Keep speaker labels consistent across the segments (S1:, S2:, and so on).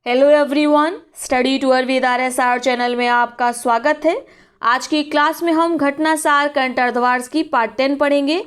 S1: Hello everyone, study tour with RSR channel में आपका स्वागत है। आज की क्लास में हम घटना सार करंट अर्धवार्ष की पार्ट 10 पढ़ेंगे।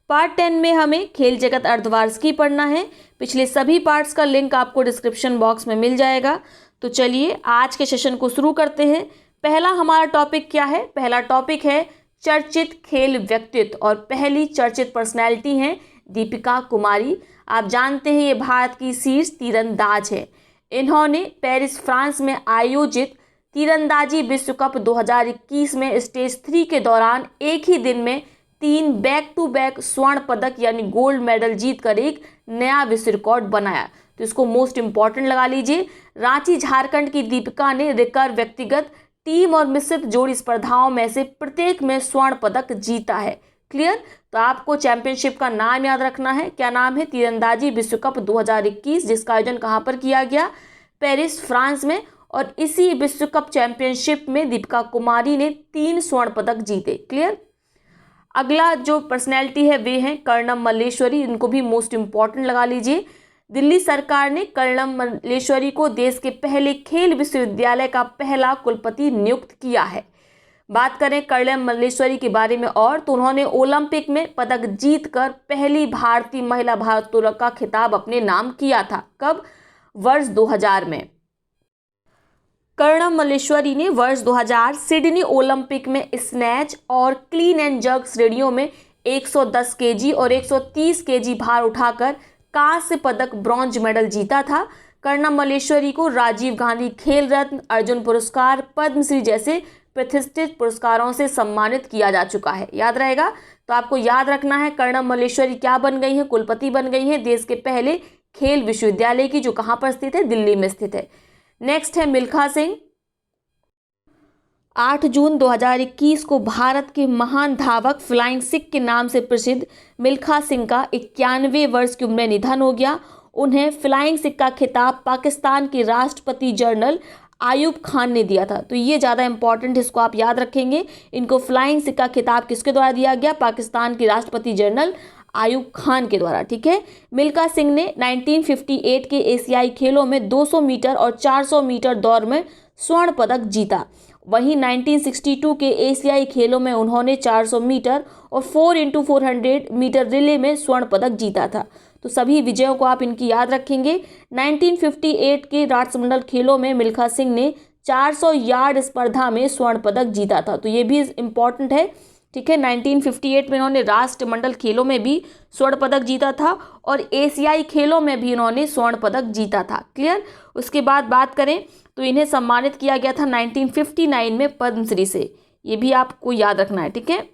S1: पार्ट 10 में हमें खेल जगत अर्धवार्ष की पढ़ना है। पिछले सभी पार्ट्स का लिंक आपको डिस्क्रिप्शन बॉक्स में मिल जाएगा। तो चलिए आज के सेशन को शुरू करते हैं। पहला हमारा टॉपिक क्या है? पहला टॉपिक है चर्चित खेल व्यक्तित्व, और पहली चर्चित पर्सनैलिटी है दीपिका कुमारी। आप जानते हैं ये भारत की शीर्ष तीरंदाज है। इन्होंने पेरिस फ्रांस में आयोजित तीरंदाजी विश्व कप 2021 में स्टेज 3 के दौरान एक ही दिन में 3 बैक टू बैक स्वर्ण पदक यानी गोल्ड मेडल जीतकर एक नया विश्व रिकॉर्ड बनाया। तो इसको मोस्ट इंपॉर्टेंट लगा लीजिए। रांची झारखंड की दीपिका ने रिकर्व, व्यक्तिगत, टीम और मिश्रित जोड़ी स्पर्धाओं में से प्रत्येक में स्वर्ण पदक जीता है। क्लियर? तो आपको चैंपियनशिप का नाम याद रखना है। क्या नाम है? तीरंदाजी विश्व कप 2021, जिसका आयोजन कहाँ पर किया गया? पेरिस, फ्रांस में। और इसी विश्व कप चैंपियनशिप में दीपिका कुमारी ने 3 स्वर्ण पदक जीते। क्लियर? अगला जो पर्सनैलिटी है वे हैं कर्णम मल्लेश्वरी। इनको भी मोस्ट इंपॉर्टेंट लगा लीजिए। दिल्ली सरकार ने कर्णम मल्लेश्वरी को देश के पहले खेल विश्वविद्यालय का पहला कुलपति नियुक्त किया है। बात करें कर्णम मल्लेश्वरी के बारे में और, तो उन्होंने ओलंपिक में पदक जीतकर पहली भारतीय महिला भारोत्तोलक का खिताब अपने नाम किया था। कब? वर्ष 2000 में। कर्णम मल्लेश्वरी ने वर्ष 2000 सिडनी ओलंपिक में स्नैच और क्लीन एंड जर्क श्रेणियों में 110 केजी और 130 केजी भार उठाकर कांस्य पदक, ब्रॉन्ज मेडल जीता था। कर्णम मल्लेश्वरी को राजीव गांधी खेल रत्न, अर्जुन पुरस्कार, पद्मश्री जैसे प्रतिष्ठित पुरस्कारों से सम्मानित किया जा चुका है। याद रहेगा। तो आपको याद रखना है कर्णम मल्लेश्वरी क्या बन गई है? कुलपति बन गई है देश के पहले खेल विश्वविद्यालय की, जो कहां पर स्थित है? दिल्ली में स्थित है। नेक्स्ट है मिल्खा सिंह। 8 जून 2021 को भारत के महान धावक फ्लाइंग सिख के नाम से प्रसिद्ध मिल्खा सिंह का 91 वर्ष की उम्र में निधन हो गया। उन्हें फ्लाइंग सिख का खिताब पाकिस्तान के राष्ट्रपति जनरल आयूब खान ने दिया था। तो ये ज़्यादा इंपॉर्टेंट, इसको आप याद रखेंगे। इनको फ्लाइंग सिख का खिताब किसके द्वारा दिया गया? पाकिस्तान के राष्ट्रपति जनरल आयूब खान के द्वारा। ठीक है। मिल्खा सिंह ने 1958 के एशियाई खेलों में 200 मीटर और 400 मीटर दौड़ में स्वर्ण पदक जीता। वहीं 1962 के एशियाई खेलों में उन्होंने 400 मीटर और 4x400 मीटर रिले में स्वर्ण पदक जीता था। तो सभी विजयों को आप इनकी याद रखेंगे। 1958 के राष्ट्रमंडल खेलों में मिल्खा सिंह ने 400 यार्ड स्पर्धा में स्वर्ण पदक जीता था। तो ये भी इम्पॉर्टेंट है। ठीक है। 1958 में इन्होंने राष्ट्रमंडल खेलों में भी स्वर्ण पदक जीता था और एशियाई खेलों में भी इन्होंने स्वर्ण पदक जीता था। क्लियर? उसके बाद बात करें तो इन्हें सम्मानित किया गया था 1959 में पद्मश्री से। ये भी आपको याद रखना है। ठीक है।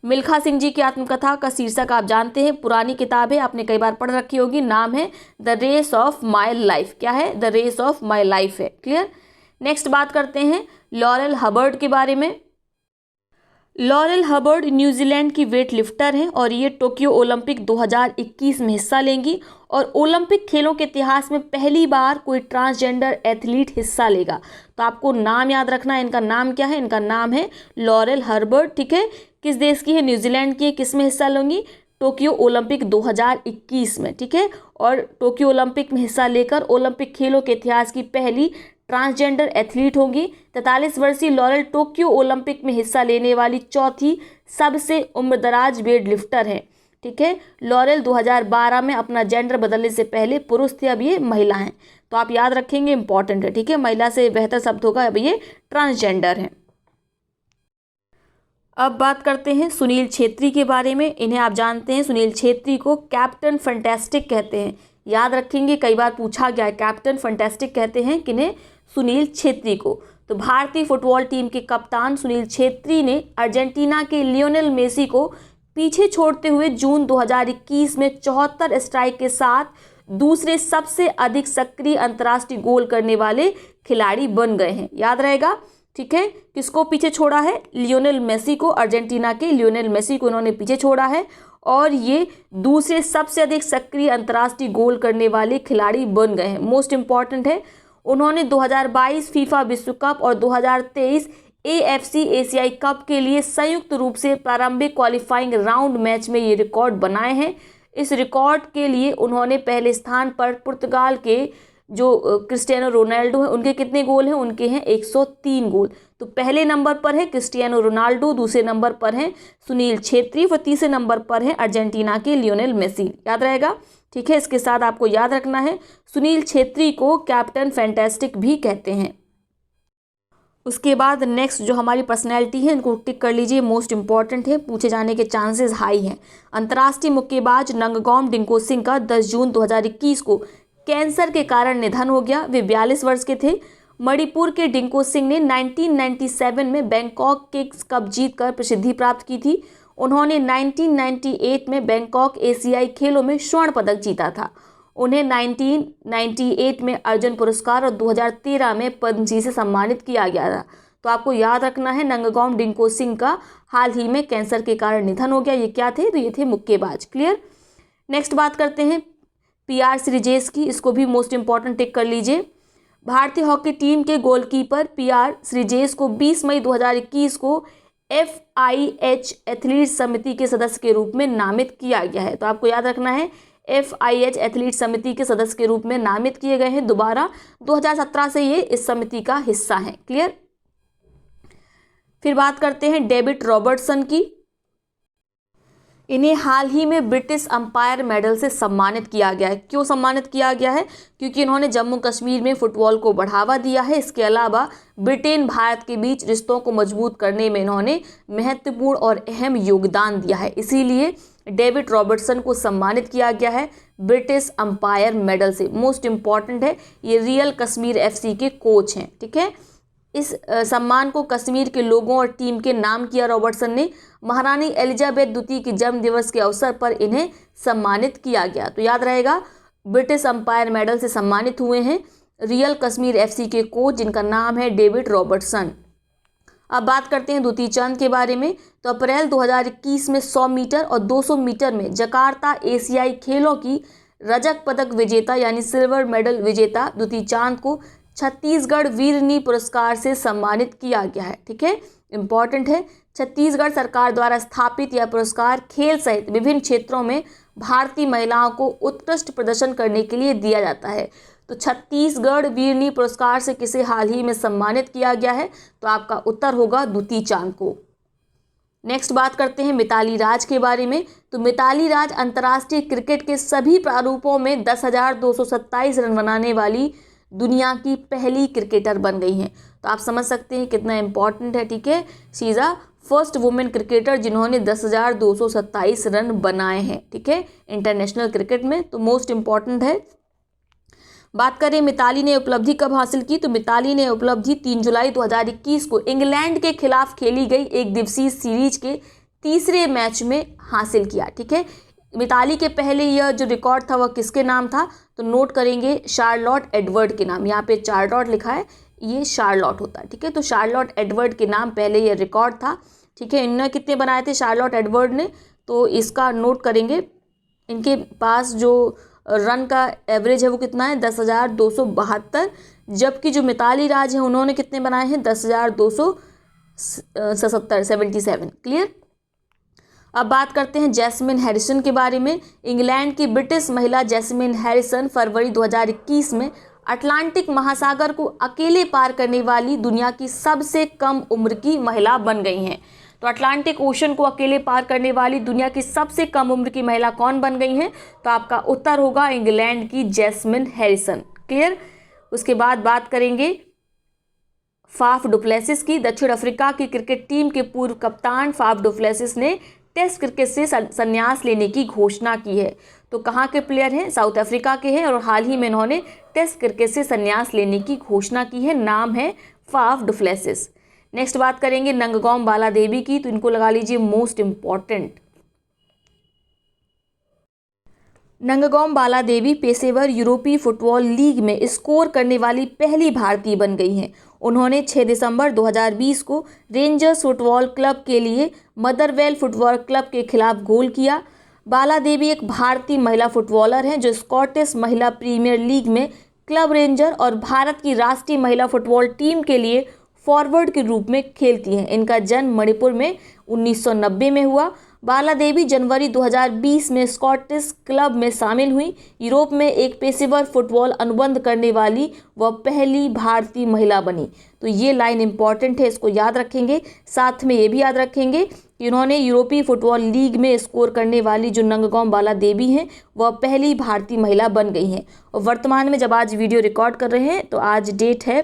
S1: मिल्खा सिंह जी की आत्मकथा का शीर्षक आप जानते हैं, पुरानी किताब है, आपने कई बार पढ़ रखी होगी। नाम है the race of my life. क्या है? The race of my life है। क्लियर? नेक्स्ट बात करते हैं लॉरेल हबर्ड के बारे में। लॉरेल हबर्ड न्यूजीलैंड की वेट लिफ्टर हैं और ये टोक्यो ओलंपिक 2021 में हिस्सा लेंगी और ओलंपिक खेलों के इतिहास में पहली बार कोई ट्रांसजेंडर एथलीट हिस्सा लेगा। तो आपको नाम याद रखना है। इनका नाम क्या है? इनका नाम है लॉरेल हबर्ड। ठीक है। किस देश की है? न्यूजीलैंड की है। किस में हिस्सा लेंगी? टोक्यो ओलंपिक 2021 में। ठीक है। और टोक्यो ओलंपिक में हिस्सा लेकर ओलंपिक खेलों के इतिहास की पहली ट्रांसजेंडर एथलीट होंगी। 43 वर्षीय लॉरेल टोक्यो ओलंपिक में हिस्सा लेने वाली चौथी सबसे उम्रदराज वेट लिफ्टर हैं। ठीक है। लॉरेल 2012 में अपना जेंडर बदलने से पहले पुरुष थे, अब ये महिला हैं। तो आप याद रखेंगे, इंपॉर्टेंट है। ठीक है। महिला से बेहतर शब्द होगा, अब ये ट्रांसजेंडर हैं। अब बात करते हैं सुनील छेत्री के बारे में। इन्हें आप जानते हैं, सुनील छेत्री को कैप्टन फैंटास्टिक कहते हैं। याद रखेंगे, कई बार पूछा गया है। कैप्टन फैंटास्टिक कहते हैं किन्हें? सुनील छेत्री को। तो भारतीय फुटबॉल टीम के कप्तान सुनील छेत्री ने अर्जेंटीना के लियोनेल मेसी को पीछे छोड़ते हुए जून 2021 में 74 स्ट्राइक के साथ दूसरे सबसे अधिक सक्रिय अंतर्राष्ट्रीय गोल करने वाले खिलाड़ी बन गए हैं। याद रहेगा। ठीक है। किसको पीछे छोड़ा है? लियोनेल मेसी को। अर्जेंटीना के लियोनेल मेसी को इन्होंने पीछे छोड़ा है और ये दूसरे सबसे अधिक सक्रिय अंतर्राष्ट्रीय गोल करने वाले खिलाड़ी बन गए हैं। मोस्ट इंपॉर्टेंट है। उन्होंने 2022 फीफा विश्व कप और 2023 AFC एशियाई कप के लिए संयुक्त रूप से प्रारंभिक क्वालिफाइंग राउंड मैच में ये रिकॉर्ड बनाए हैं। इस रिकॉर्ड के लिए उन्होंने पहले स्थान पर पुर्तगाल के जो क्रिस्टियानो रोनाल्डो है उनके कितने गोल हैं, उनके हैं 103 गोल। तो पहले नंबर पर है क्रिस्टियानो रोनाल्डो, दूसरे नंबर पर हैं सुनील छेत्री और तीसरे नंबर पर है अर्जेंटीना के लियोनेल मेसी। याद रहेगा, ठीक है। इसके साथ आपको याद रखना है सुनील छेत्री को कैप्टन फैंटास्टिक भी कहते हैं। उसके बाद नेक्स्ट जो हमारी पर्सनैलिटी है इनको टिक कर लीजिए, मोस्ट इंपॉर्टेंट है, पूछे जाने के चांसेस हाई हैं। अंतर्राष्ट्रीय मुक्केबाज नंगगॉम डिंको सिंह का 10 जून 2021 को कैंसर के कारण निधन हो गया। वे 42 वर्ष के थे। मणिपुर के डिंको सिंह ने 1997 में बैंकॉक किंग्स कप जीतकर प्रसिद्धि प्राप्त की थी। उन्होंने 1998 में बैंकॉक एशियाई खेलों में स्वर्ण पदक जीता था। उन्हें 1998 में अर्जुन पुरस्कार और 2013 में पद्मश्री से सम्मानित किया गया था। तो आपको याद रखना है नंगगॉम डिंको सिंह का हाल ही में कैंसर के कारण निधन हो गया। ये क्या थे, तो ये थे मुक्केबाज। क्लियर। नेक्स्ट बात करते हैं PR श्रीजेश की, इसको भी मोस्ट इंपॉर्टेंट टिक कर लीजिए। भारतीय हॉकी टीम के गोलकीपर PR श्रीजेश को 20 मई 2021 को FIH एथलीट समिति के सदस्य के रूप में नामित किया गया है। तो आपको याद रखना है FIH एथलीट समिति के सदस्य के रूप में नामित किए गए हैं। दोबारा 2017 से ये इस समिति का हिस्सा हैं। क्लियर। फिर बात करते हैं डेविड रॉबर्टसन की। इन्हें हाल ही में ब्रिटिश अंपायर मेडल से सम्मानित किया गया है। क्यों सम्मानित किया गया है? क्योंकि इन्होंने जम्मू कश्मीर में फुटबॉल को बढ़ावा दिया है। इसके अलावा ब्रिटेन भारत के बीच रिश्तों को मजबूत करने में इन्होंने महत्वपूर्ण और अहम योगदान दिया है। इसीलिए डेविड रॉबर्टसन को सम्मानित किया गया है ब्रिटिश अंपायर मेडल से। मोस्ट इंपॉर्टेंट है, ये रियल कश्मीर FC के कोच हैं। ठीक है। इस सम्मान को कश्मीर के लोगों और टीम के नाम किया रॉबर्टसन ने। महारानी एलिजाबेथ द्वितीय के जन्म दिवस के अवसर पर इन्हें सम्मानित किया गया। तो याद रहेगा, ब्रिटिश अंपायर मेडल से सम्मानित हुए हैं रियल कश्मीर FC के कोच, जिनका नाम है डेविड रॉबर्टसन। अब बात करते हैं दुती चंद के बारे में। तो अप्रैल 2021 में 100 मीटर और 200 मीटर में जकार्ता एशियाई खेलों की रजत पदक विजेता यानी सिल्वर मेडल विजेता दुती चंद को छत्तीसगढ़ वीरनी पुरस्कार से सम्मानित किया गया है। ठीक है, इंपॉर्टेंट है। छत्तीसगढ़ सरकार द्वारा स्थापित यह पुरस्कार खेल सहित विभिन्न क्षेत्रों में भारतीय महिलाओं को उत्कृष्ट प्रदर्शन करने के लिए दिया जाता है। तो छत्तीसगढ़ वीरनी पुरस्कार से किसे हाल ही में सम्मानित किया गया है? तो आपका उत्तर होगा दुती चंद को। नेक्स्ट बात करते हैं मिताली राज के बारे में। तो मिताली राज अंतर्राष्ट्रीय क्रिकेट के सभी प्रारूपों में 10,227 रन बनाने वाली दुनिया की पहली क्रिकेटर बन गई हैं। तो आप समझ सकते हैं कितना इंपॉर्टेंट है। ठीक है, she is a first women cricketer जिन्होंने 10,227 रन बनाए हैं। ठीक है, इंटरनेशनल क्रिकेट में। तो मोस्ट इंपॉर्टेंट है। बात करें मिताली ने उपलब्धि कब हासिल की, तो मिताली ने उपलब्धि 3 जुलाई 2021 को इंग्लैंड के खिलाफ खेली गई एक दिवसीय सीरीज के तीसरे मैच में हासिल किया। ठीक है, मिताली के पहले यह जो रिकॉर्ड था वह किसके नाम था? तो नोट करेंगे शार्लोट एडवर्ड के नाम। यहाँ पे चार्लॉट लिखा है, ये शार्लोट होता है। ठीक है, तो शार्लोट एडवर्ड के नाम पहले यह रिकॉर्ड था। ठीक है, इन्होंने कितने बनाए थे शार्लोट एडवर्ड ने? तो इसका नोट करेंगे, इनके पास जो रन का एवरेज है वो कितना है? 10,272। जबकि जो मिताली राज है उन्होंने कितने बनाए हैं? 10,277। क्लियर। अब बात करते हैं जैस्मिन हैरिसन के बारे में। इंग्लैंड की ब्रिटिश महिला जैस्मिन हैरिसन फरवरी 2021 में अटलांटिक महासागर को अकेले पार करने वाली दुनिया की सबसे कम उम्र की महिला बन गई हैं। तो अटलांटिक ओशन को अकेले पार करने वाली दुनिया की सबसे कम उम्र की महिला कौन बन गई हैं? तो आपका उत्तर होगा इंग्लैंड की जैस्मिन हैरिसन। क्लियर। उसके बाद बात करेंगे फाफ डुप्लेसिस की। दक्षिण अफ्रीका की क्रिकेट टीम के पूर्व कप्तान फाफ डुप्लेसिस ने टेस्ट क्रिकेट से संन्यास लेने की घोषणा की है। तो कहाँ के प्लेयर हैं? साउथ अफ्रीका के हैं और हाल ही में इन्होंने टेस्ट क्रिकेट से संन्यास लेने की घोषणा की है। नाम है फाफ डुप्लेसिस। नेक्स्ट बात करेंगे नंगगॉम बालादेवी की। तो इनको लगा लीजिए मोस्ट इंपॉर्टेंट। नंगगॉम बालादेवी पेशेवर यूरोपीय फुटबॉल लीग में स्कोर करने वाली पहली भारतीय बन गई हैं। उन्होंने 6 दिसंबर 2020 को रेंजर्स फुटबॉल क्लब के लिए मदरवेल फुटबॉल क्लब के खिलाफ गोल किया। बालादेवी एक भारतीय महिला फुटबॉलर हैं जो स्कॉटिश महिला प्रीमियर लीग में क्लब रेंजर और भारत की राष्ट्रीय महिला फुटबॉल टीम के लिए फॉरवर्ड के रूप में खेलती हैं। इनका जन्म मणिपुर में 1990 में हुआ। बाला देवी जनवरी 2020 में स्कॉटिश क्लब में शामिल हुई। यूरोप में एक पेशेवर फुटबॉल अनुबंध करने वाली वह पहली भारतीय महिला बनी। तो ये लाइन इंपॉर्टेंट है, इसको याद रखेंगे। साथ में ये भी याद रखेंगे कि उन्होंने यूरोपीय फुटबॉल लीग में स्कोर करने वाली जो नंगगॉम बाला देवी हैं वह पहली भारतीय महिला बन गई हैं। और वर्तमान में जब आज वीडियो रिकॉर्ड कर रहे हैं तो आज डेट है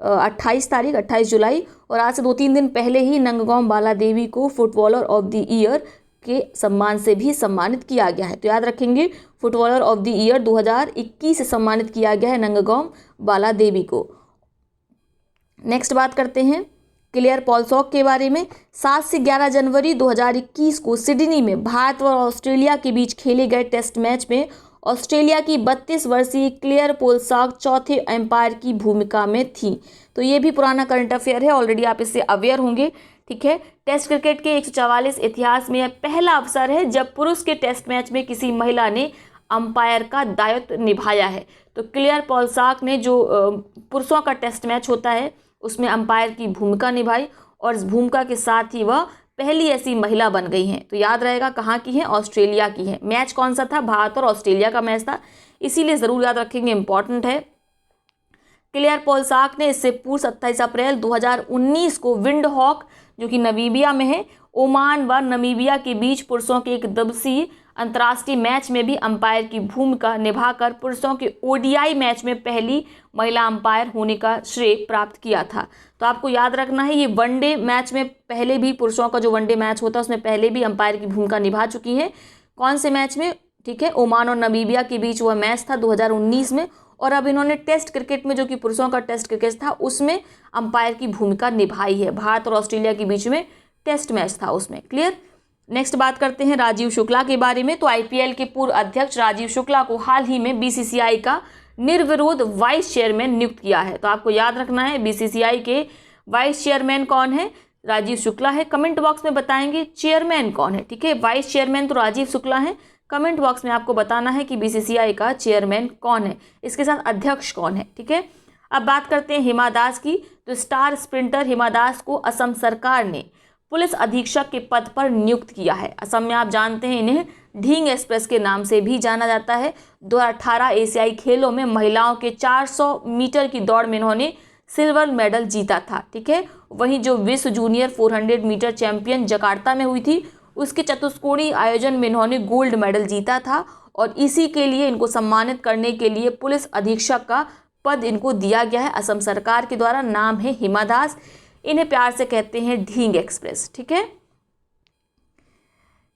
S1: 28 जुलाई, और आज से 2-3 दिन पहले ही नंगगॉम बाला देवी को फुटबॉलर ऑफ द ईयर के सम्मान से भी सम्मानित किया गया है। तो याद रखेंगे, फुटबॉलर ऑफ द ईयर 2021 से सम्मानित किया गया है नंगगॉम बाला देवी को। नेक्स्ट बात करते हैं क्लेयर पॉलसॉक के बारे में। 7 से 11 जनवरी 2021 को सिडनी में भारत और ऑस्ट्रेलिया के बीच खेले गए टेस्ट मैच में ऑस्ट्रेलिया की 32 वर्षीय क्लेयर पॉलसॉक चौथे एम्पायर की भूमिका में थी। तो ये भी पुराना करंट अफेयर है, ऑलरेडी आप इससे अवेयर होंगे। ठीक है, टेस्ट क्रिकेट के 144 इतिहास में यह पहला अवसर है जब पुरुष के टेस्ट मैच में किसी महिला ने अंपायर का दायित्व निभाया है। तो क्लेयर पॉलसॉक ने जो पुरुषों का टेस्ट मैच होता है उसमें अंपायर की भूमिका निभाई, और इस भूमिका के साथ ही वह पहली ऐसी महिला बन गई हैं। तो याद रहेगा कहाँ की है, ऑस्ट्रेलिया की है। मैच कौन सा था, भारत और ऑस्ट्रेलिया का मैच था, इसीलिए ज़रूर याद रखेंगे, इंपॉर्टेंट है। क्लेयर पॉलसॉक ने इससे पूर्व 27 अप्रैल 2019 को विंडहॉक जो कि नमीबिया में है, ओमान व नमीबिया के बीच पुरुषों के एक दिवसीय अंतर्राष्ट्रीय मैच में भी अंपायर की भूमिका निभाकर पुरुषों के ओडीआई मैच में पहली महिला अंपायर होने का श्रेय प्राप्त किया था। तो आपको याद रखना है, ये वनडे मैच में पहले भी, पुरुषों का जो वनडे मैच होता है उसमें पहले भी अंपायर की भूमिका निभा चुकी हैं। कौन से मैच में, ठीक है, ओमान और नमीबिया के बीच वह मैच था 2019 में, और अब इन्होंने टेस्ट क्रिकेट में जो कि पुरुषों का टेस्ट क्रिकेट था उसमें अंपायर की भूमिका निभाई है। भारत और ऑस्ट्रेलिया के बीच में टेस्ट मैच था उसमें। क्लियर। नेक्स्ट बात करते हैं राजीव शुक्ला के बारे में। तो आईपीएल के पूर्व अध्यक्ष राजीव शुक्ला को हाल ही में बीसीसीआई का निर्विरोध वाइस चेयरमैन नियुक्त किया है। तो आपको याद रखना है बीसीसीआई के वाइस चेयरमैन कौन है, राजीव शुक्ला है। कमेंट बॉक्स में बताएंगे चेयरमैन कौन है। ठीक है, वाइस चेयरमैन तो राजीव शुक्ला है, कमेंट बॉक्स में आपको बताना है कि बीसीसीआई का चेयरमैन कौन है, इसके साथ अध्यक्ष कौन है। ठीक है, अब बात करते हैं हिमा दास की। तो स्टार स्प्रिंटर हिमा दास को असम सरकार ने पुलिस अधीक्षक के पद पर नियुक्त किया है। असम में आप जानते हैं इन्हें ढींग एक्सप्रेस के नाम से भी जाना जाता है। 2018 एशियाई खेलों में महिलाओं के 400 मीटर की दौड़ में इन्होंने सिल्वर मेडल जीता था। ठीक है, वहीं जो विश्व जूनियर 400 मीटर चैंपियन जकार्ता में हुई थी उसके चतुष्कोणीय आयोजन में इन्होंने गोल्ड मेडल जीता था, और इसी के लिए इनको सम्मानित करने के लिए पुलिस अधीक्षक का पद इनको दिया गया है असम सरकार के द्वारा। नाम है हिमा दास, इन्हें प्यार से कहते हैं ढींग एक्सप्रेस। ठीक है,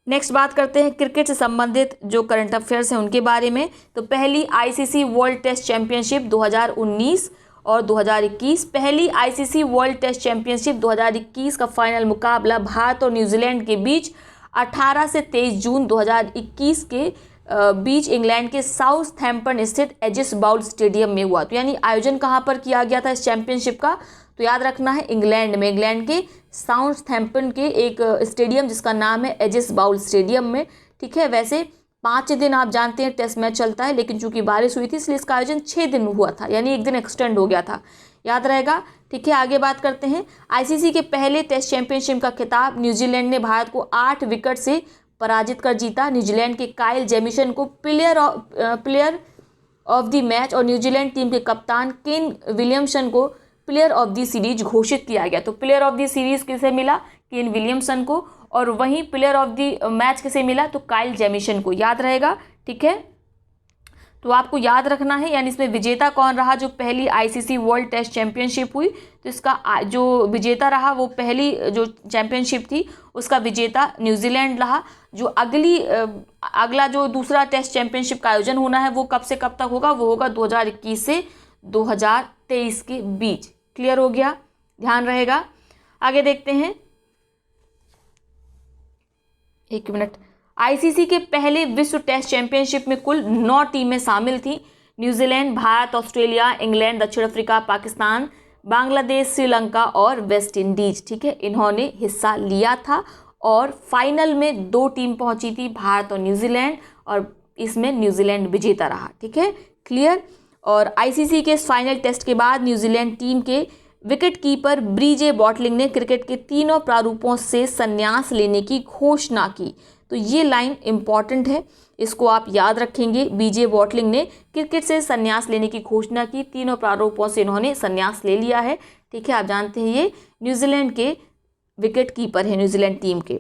S1: नेक्स्ट बात करते हैं क्रिकेट से संबंधित जो करंट अफेयर्स हैं उनके बारे में। तो पहली आईसीसी वर्ल्ड टेस्ट चैंपियनशिप 2019 और 2021, पहली आईसीसी वर्ल्ड टेस्ट चैंपियनशिप 2021 का फाइनल मुकाबला भारत और न्यूजीलैंड के बीच 18 से 23 जून 2021 के बीच इंग्लैंड के साउथहैम्पटन स्थित एजिस बाउल स्टेडियम में हुआ। तो यानी आयोजन कहाँ पर किया गया था इस चैंपियनशिप का, तो याद रखना है इंग्लैंड में, इंग्लैंड के साउथहैम्पटन के एक स्टेडियम जिसका नाम है एजिस बाउल स्टेडियम में। ठीक है, वैसे 5 दिन आप जानते हैं टेस्ट मैच चलता है, लेकिन चूंकि बारिश हुई थी इसलिए इसका आयोजन 6 दिन हुआ था, यानी 1 दिन एक्सटेंड हो गया था, याद रहेगा। ठीक है, आगे बात करते हैं। आईसीसी के पहले टेस्ट चैंपियनशिप का खिताब न्यूजीलैंड ने भारत को 8 विकेट से पराजित कर जीता। न्यूजीलैंड के काइल जेमिसन को प्लेयर ऑफ द मैच और न्यूजीलैंड टीम के कप्तान केन विलियमसन को प्लेयर ऑफ द सीरीज घोषित किया गया। तो प्लेयर ऑफ द सीरीज किसे मिला, केन विलियमसन को, और वहीं प्लेयर ऑफ द मैच किसे मिला, तो काइल जेमिसन को, याद रहेगा। ठीक है, तो आपको याद रखना है, यानी इसमें विजेता कौन रहा जो पहली आईसीसी वर्ल्ड टेस्ट चैंपियनशिप हुई। तो इसका जो विजेता रहा वो पहली जो चैंपियनशिप थी उसका विजेता न्यूजीलैंड रहा। जो अगला जो दूसरा टेस्ट चैंपियनशिप का आयोजन होना है वो कब से कब तक होगा, वो होगा 2021 से 2023 के बीच। क्लियर हो गया, ध्यान रहेगा। आगे देखते हैं, 1 मिनट। आईसीसी के पहले विश्व टेस्ट चैंपियनशिप में कुल 9 टीमें शामिल थीं। न्यूजीलैंड, भारत, ऑस्ट्रेलिया, इंग्लैंड, दक्षिण अफ्रीका, पाकिस्तान, बांग्लादेश, श्रीलंका और वेस्ट इंडीज। ठीक है, इन्होंने हिस्सा लिया था, और फाइनल में 2 टीम पहुंची थी, भारत और न्यूजीलैंड, और इसमें न्यूजीलैंड विजेता रहा। ठीक है, क्लियर। और आईसीसी के इस फाइनल टेस्ट के बाद न्यूजीलैंड टीम के विकेट कीपर ब्रीजे बॉटलिंग ने क्रिकेट के तीनों प्रारूपों से संन्यास लेने की घोषणा की। तो ये लाइन इंपॉर्टेंट है, इसको आप याद रखेंगे। बीजे बॉटलिंग ने क्रिकेट से संन्यास लेने की घोषणा की, तीनों प्रारूपों से इन्होंने संन्यास ले लिया है। ठीक है, आप जानते हैं ये न्यूजीलैंड के विकेट कीपर है, न्यूजीलैंड टीम के।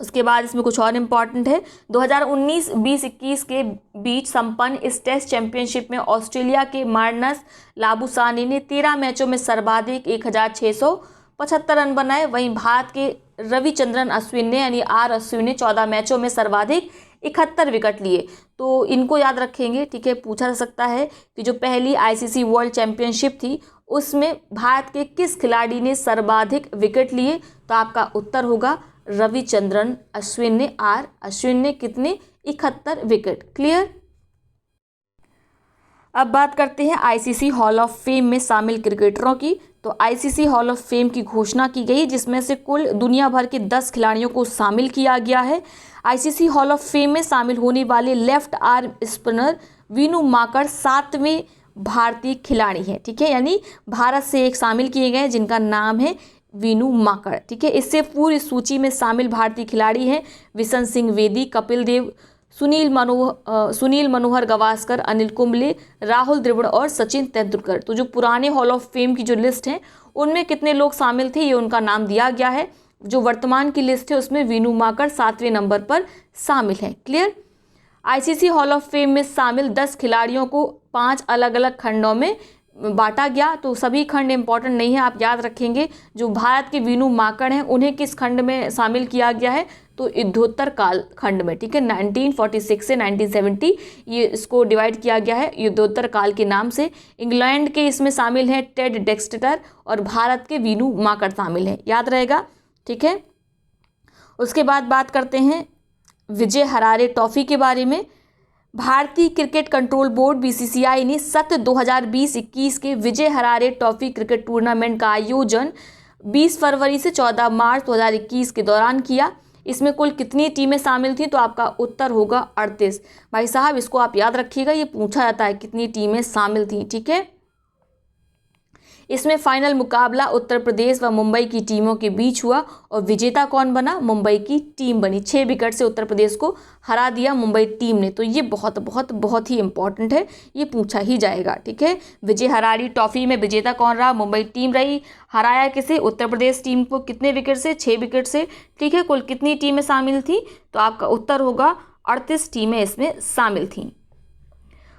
S1: उसके बाद इसमें कुछ और इम्पॉर्टेंट है। 2019-20-21 के बीच संपन्न इस टेस्ट चैंपियनशिप में ऑस्ट्रेलिया के मार्नस लाबुसानी ने 13 मैचों में सर्वाधिक 1675 रन बनाए। वहीं भारत के रविचंद्रन अश्विन ने यानी आर अश्विन ने 14 मैचों में सर्वाधिक 71 विकेट लिए। तो इनको याद रखेंगे। ठीक है, पूछा जा सकता है कि जो पहली आईसीसी वर्ल्ड चैंपियनशिप थी उसमें भारत के किस खिलाड़ी ने सर्वाधिक विकेट लिए। तो आपका उत्तर होगा रविचंद्रन अश्विन ने, आर अश्विन ने कितने, 71 विकेट। क्लियर। अब बात करते हैं आईसीसी हॉल ऑफ फेम में शामिल क्रिकेटरों की। तो आईसीसी हॉल ऑफ फेम की घोषणा की गई जिसमें से कुल दुनिया भर के 10 खिलाड़ियों को शामिल किया गया है। आईसीसी हॉल ऑफ फेम में शामिल होने वाले लेफ्ट आर्म स्पिनर वीनू माकड़ 7वें भारतीय खिलाड़ी हैं। ठीक है, यानी भारत से एक शामिल किए गए जिनका नाम है वीनू माकड़। ठीक है, इससे पूरी सूची में शामिल भारतीय खिलाड़ी हैं विशन सिंह वेदी, कपिल देव, सुनील मनोहर गावस्कर, अनिल कुंबले, राहुल द्रविड़ और सचिन तेंदुलकर। तो जो पुराने हॉल ऑफ फेम की जो लिस्ट है उनमें कितने लोग शामिल थे ये उनका नाम दिया गया है। जो वर्तमान की लिस्ट है उसमें वीनू माकड़ 7वें नंबर पर शामिल हैं। Clear. ICC hall of fame में शामिल 10 खिलाड़ियों को 5 अलग अलग खंडों में बांटा गया। तो सभी खंड इंपॉर्टेंट नहीं है, आप याद रखेंगे। जो भारत के वीनू माकड़ हैं उन्हें किस खंड में शामिल किया गया है, तो युद्धोत्तर काल खंड में। ठीक है, 1946 से 1970 ये इसको डिवाइड किया गया है युद्धोत्तर काल के नाम से। इंग्लैंड के इसमें शामिल हैं टेड डेक्स्टर और भारत के वीनू माकड़ शामिल हैं, याद रहेगा। ठीक है, उसके बाद बात करते हैं विजय हरारे ट्रॉफी के बारे में। भारतीय क्रिकेट कंट्रोल बोर्ड बीसीसीआई ने सत्र 2020-21 के विजय हरारे ट्रॉफी क्रिकेट टूर्नामेंट का आयोजन 20 फरवरी से 14 मार्च 2021 के दौरान किया। इसमें कुल कितनी टीमें शामिल थी, तो आपका उत्तर होगा 38। भाई साहब इसको आप याद रखिएगा, ये पूछा जाता है कितनी टीमें शामिल थी। ठीक है, इसमें फाइनल मुकाबला उत्तर प्रदेश व मुंबई की टीमों के बीच हुआ और विजेता कौन बना, मुंबई की टीम बनी। 6 विकेट से उत्तर प्रदेश को हरा दिया मुंबई टीम ने। तो ये बहुत बहुत बहुत ही इंपॉर्टेंट है, ये पूछा ही जाएगा। ठीक है, विजय हरारी ट्रॉफी में विजेता कौन रहा, मुंबई टीम रही। हराया किसे, उत्तर प्रदेश टीम को। कितने विकेट से, 6 विकेट से। ठीक है, कुल कितनी टीमें शामिल थी, तो आपका उत्तर होगा 38 टीमें इसमें शामिल थीं।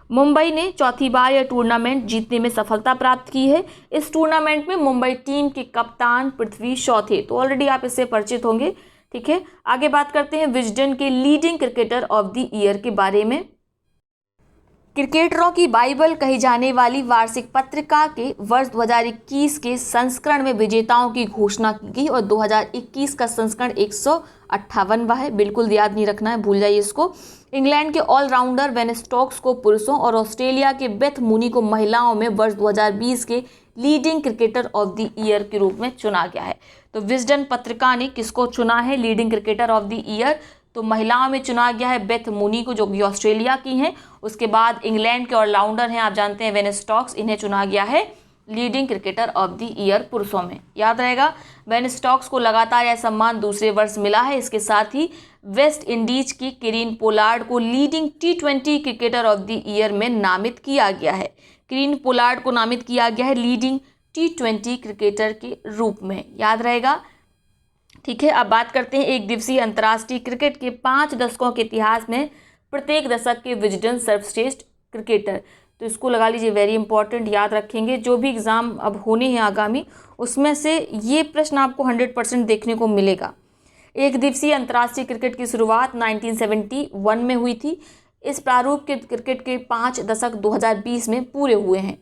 S1: मुंबई ने चौथी बार यह टूर्नामेंट जीतने में सफलता प्राप्त की है। इस टूर्नामेंट में मुंबई टीम के कप्तान पृथ्वी शॉ थे, तो ऑलरेडी आप इससे परिचित होंगे। ठीक है, आगे बात करते हैं विजडन के leading cricketer of the year के बारे में। क्रिकेटरों की बाइबल कही जाने वाली वार्षिक पत्रिका के वर्ष 2021 के संस्करण में विजेताओं की घोषणा की गई और 2021 का संस्करण 158वां है। बिल्कुल याद नहीं रखना है, भूल जाइए इसको। इंग्लैंड के ऑलराउंडर बेन स्टोक्स को पुरुषों और ऑस्ट्रेलिया के बेथ मूनी को महिलाओं में वर्ष 2020 के leading cricketer of the year के रूप में चुना गया है। तो विजडन पत्रिका ने किसको चुना है leading cricketer of the year, तो महिलाओं में चुना गया है बेथ मूनी को, जो कि ऑस्ट्रेलिया की हैं। उसके बाद इंग्लैंड के ऑलराउंडर हैं, आप जानते हैं बेन स्टोक्स, इन्हें चुना गया है leading cricketer of the year पुरुषों में। याद रहेगा, बेन स्टोक्स को लगातार यह सम्मान दूसरे वर्ष मिला है। इसके साथ ही वेस्ट इंडीज की किरीन पोलार्ड को leading T20 cricketer of the year में नामित किया गया है। किरीन पोलार्ड को नामित किया गया है लीडिंग T20 क्रिकेटर के रूप में, याद रहेगा। ठीक है, अब बात करते हैं एक दिवसीय अंतर्राष्ट्रीय क्रिकेट के 5 दशकों के इतिहास में प्रत्येक दशक के विजडन सर्वश्रेष्ठ क्रिकेटर। तो इसको लगा लीजिए, वेरी इंपॉर्टेंट, याद रखेंगे। जो भी एग्ज़ाम अब होने हैं आगामी, उसमें से ये प्रश्न आपको 100% देखने को मिलेगा। एक दिवसीय अंतर्राष्ट्रीय क्रिकेट की शुरुआत 1971 में हुई थी। इस प्रारूप के क्रिकेट के 5 दशक 2020 में पूरे हुए हैं।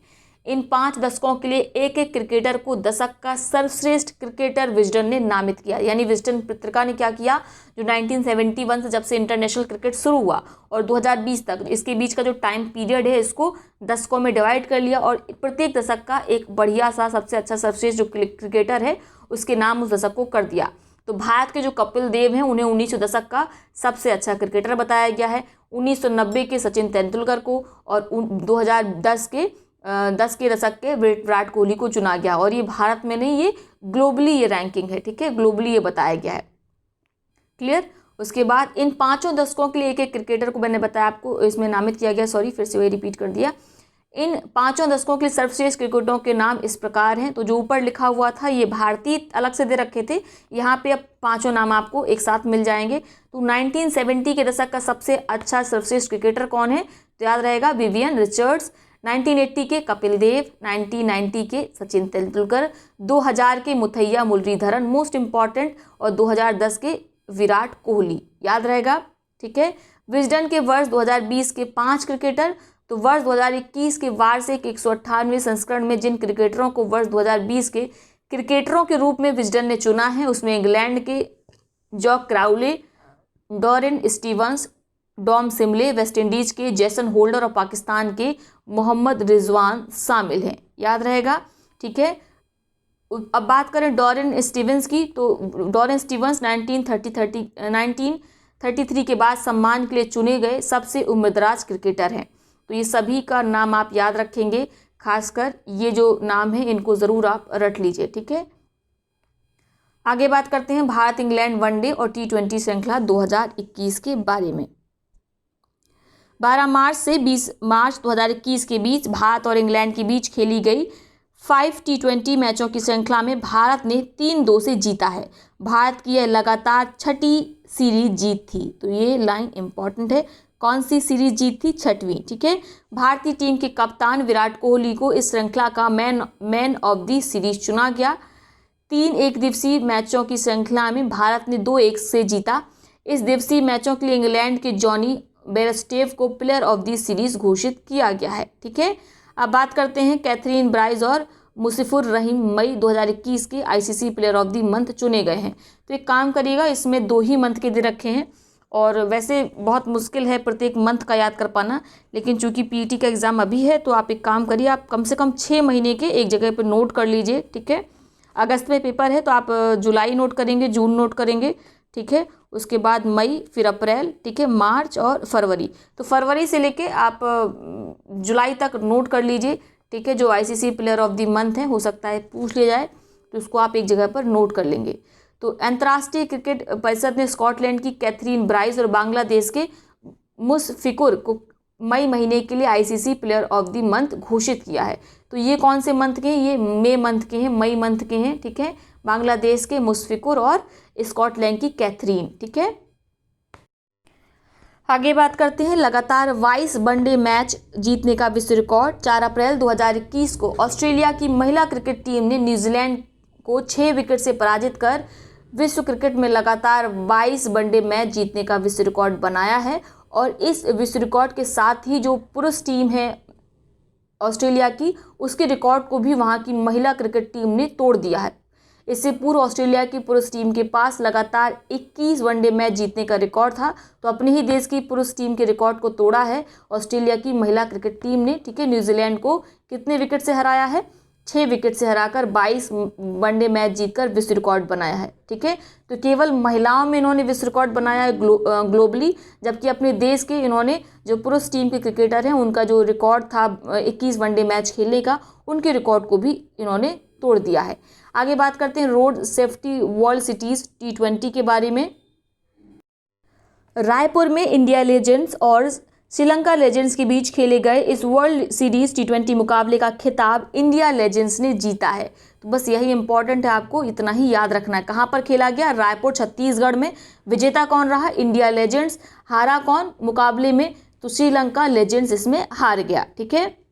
S1: इन 5 दशकों के लिए एक एक क्रिकेटर को दशक का सर्वश्रेष्ठ क्रिकेटर विजडन ने नामित किया। यानी विजडन पत्रिका ने क्या किया, जो 1971 से जब से इंटरनेशनल क्रिकेट शुरू हुआ और 2020 तक, इसके बीच का जो टाइम पीरियड है, इसको दशकों में डिवाइड कर लिया और प्रत्येक दशक का एक बढ़िया सा सबसे अच्छा सर्वश्रेष्ठ जो क्रिकेटर है उसके नाम उस दशक को कर दिया। तो भारत के जो कपिल देव हैं उन्हें 1900 दशक का सबसे अच्छा क्रिकेटर बताया गया है। 1990 के सचिन तेंदुलकर को और 2010 के 2010 के दशक के विराट कोहली को चुना गया। और ये भारत में नहीं, ये ग्लोबली ये रैंकिंग है, ठीक है, ग्लोबली ये बताया गया है। क्लियर। उसके बाद इन 5 दशकों के लिए एक एक क्रिकेटर को मैंने बताया आपको, इसमें नामित किया गया, सॉरी फिर से वही रिपीट कर दिया। इन 5 दशकों के लिए सर्वश्रेष्ठ क्रिकेटरों के नाम इस प्रकार हैं। तो जो ऊपर लिखा हुआ था ये भारतीय अलग से दे रखे थे, यहाँ पे अब 5 नाम आपको एक साथ मिल जाएंगे। तो 1970 के दशक का सबसे अच्छा सर्वश्रेष्ठ क्रिकेटर कौन है, तो याद रहेगा विवियन रिचर्ड्स। 1980 के कपिल देव, 1990 के सचिन तेंदुलकर, 2000 के मुथैया मुरलीधरन मोस्ट इंपॉर्टेंट, और 2010 के विराट कोहली, याद रहेगा, ठीक है। विजडन के वर्ष 2020 के 5 क्रिकेटर। तो वर्ष 2021 के वार्षिक 198वें संस्करण में जिन क्रिकेटरों को वर्ष 2020 के क्रिकेटरों के रूप में विजडन ने चुना है, उसमें इंग्लैंड के Zak Crawley, Darren Stevens, Dom Sibley, West Indies के जेसन होल्डर और पाकिस्तान के मोहम्मद रिजवान शामिल हैं, याद रहेगा, ठीक है। अब बात करें डॉरेन स्टीवंस की, तो डॉरेन स्टीवंस 1933 के बाद सम्मान के लिए चुने गए सबसे उम्रदराज क्रिकेटर हैं। तो ये सभी का नाम आप याद रखेंगे, खासकर ये जो नाम है इनको ज़रूर आप रट लीजिए, ठीक है। आगे बात करते हैं भारत इंग्लैंड वनडे और T20 श्रृंखला 2021 के बारे में। 12 मार्च से 20 मार्च 2021 के बीच भारत और इंग्लैंड के बीच खेली गई 5 T20 मैचों की श्रृंखला में भारत ने 3-2 से जीता है। भारत की यह लगातार 6ठी सीरीज जीत थी। तो ये लाइन इंपॉर्टेंट है, कौन सी सीरीज जीत थी, 6वीं, ठीक है। भारतीय टीम के कप्तान विराट कोहली को इस श्रृंखला का मैन ऑफ द सीरीज चुना गया। 3 एक दिवसीय मैचों की श्रृंखला में भारत ने 2-1 से जीता। इस दिवसीय मैचों के लिए इंग्लैंड के जॉनी बेयरस्टोव को प्लेयर ऑफ द सीरीज घोषित किया गया है, ठीक है। अब बात करते हैं कैथरीन ब्राइस और मुशफिकुर रहीम मई 2021 के ICC player of the month चुने गए हैं। तो एक काम करिएगा, इसमें 2 ही मंथ के दे रखे हैं और वैसे बहुत मुश्किल है प्रत्येक मंथ का याद कर पाना, लेकिन चूंकि PET का एग्ज़ाम अभी है तो आप एक काम करिए, आप कम से कम 6 महीने के एक जगह पर नोट कर लीजिए, ठीक है। अगस्त में पेपर है तो आप जुलाई नोट करेंगे, जून नोट करेंगे, ठीक है। उसके बाद मई, फिर अप्रैल, ठीक है, मार्च और फरवरी। तो फरवरी से लेके आप जुलाई तक नोट कर लीजिए, ठीक है। जो ICC player of the month है, हो सकता है पूछ लिया जाए, तो उसको आप एक जगह पर नोट कर लेंगे। तो अंतर्राष्ट्रीय क्रिकेट परिषद ने स्कॉटलैंड की कैथरीन ब्राइस और बांग्लादेश के मुशफिकुर को मई महीने के लिए ICC player of the month घोषित किया है। तो ये कौन से मंथ के हैं, ये मई मंथ के हैं, मई मंथ के हैं, ठीक है। बांग्लादेश के मुशफिकुर और स्कॉटलैंड की कैथरीन, ठीक है। आगे बात करते हैं लगातार 22 वनडे मैच जीतने का विश्व रिकॉर्ड। 4 अप्रैल 2021 को ऑस्ट्रेलिया की महिला क्रिकेट टीम ने न्यूजीलैंड को 6 विकेट से पराजित कर विश्व क्रिकेट में लगातार 22 वनडे मैच जीतने का विश्व रिकॉर्ड बनाया है। और इस विश्व रिकॉर्ड के साथ ही जो पुरुष टीम है ऑस्ट्रेलिया की, उसके रिकॉर्ड को भी वहां की महिला क्रिकेट टीम ने तोड़ दिया है। इससे पूर्व ऑस्ट्रेलिया की पुरुष टीम के पास लगातार 21 वनडे मैच जीतने का रिकॉर्ड था। तो अपने ही देश की पुरुष टीम के रिकॉर्ड को तोड़ा है ऑस्ट्रेलिया की महिला क्रिकेट टीम ने, ठीक है। न्यूजीलैंड को कितने विकेट से हराया है, 6 विकेट से हराकर 22 वनडे मैच जीतकर विश्व रिकॉर्ड बनाया है, ठीक है। तो केवल महिलाओं में इन्होंने विश्व रिकॉर्ड बनाया है ग्लोबली, जबकि अपने देश के इन्होंने जो पुरुष टीम के क्रिकेटर हैं उनका जो रिकॉर्ड था 21 वनडे मैच खेलने का, उनके रिकॉर्ड को भी इन्होंने तोड़ दिया है। आगे बात करते हैं road safety world cities T20 के बारे में। रायपुर में इंडिया लेजेंड्स और श्रीलंका लेजेंड्स के बीच खेले गए इस वर्ल्ड सीरीज T20 मुकाबले का खिताब इंडिया लेजेंड्स ने जीता है। तो बस यही इंपॉर्टेंट है, आपको इतना ही याद रखना है। कहाँ पर खेला गया, रायपुर छत्तीसगढ़ में। विजेता कौन रहा, इंडिया लेजेंड्स। हारा कौन मुकाबले में, तो श्रीलंका लेजेंड्स इसमें हार गया, ठीक है।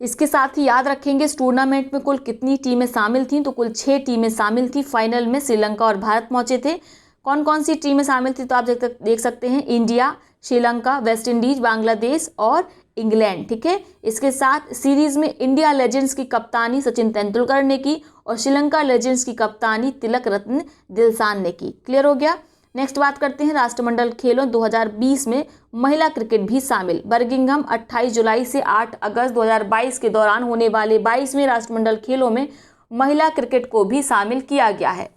S1: इसके साथ ही याद रखेंगे इस टूर्नामेंट में कुल कितनी टीमें शामिल थीं, तो कुल 6 टीमें शामिल थी। फाइनल में श्रीलंका और भारत पहुंचे थे। कौन कौन सी टीमें शामिल थी, तो आप देख सकते हैं, India, Sri Lanka, West Indies, Bangladesh और इंग्लैंड, ठीक है। इसके साथ सीरीज में इंडिया लेजेंड्स की कप्तानी सचिन तेंदुलकर ने की और श्रीलंका लेजेंड्स की कप्तानी तिलक रत्न दिलशान ने की। क्लियर हो गया। नेक्स्ट बात करते हैं राष्ट्रमंडल खेलों 2020 में महिला क्रिकेट भी शामिल। बर्मिंघम 28 जुलाई से 8 अगस्त 2022 के दौरान होने वाले 22वें राष्ट्रमंडल खेलों में महिला क्रिकेट को भी शामिल किया गया है।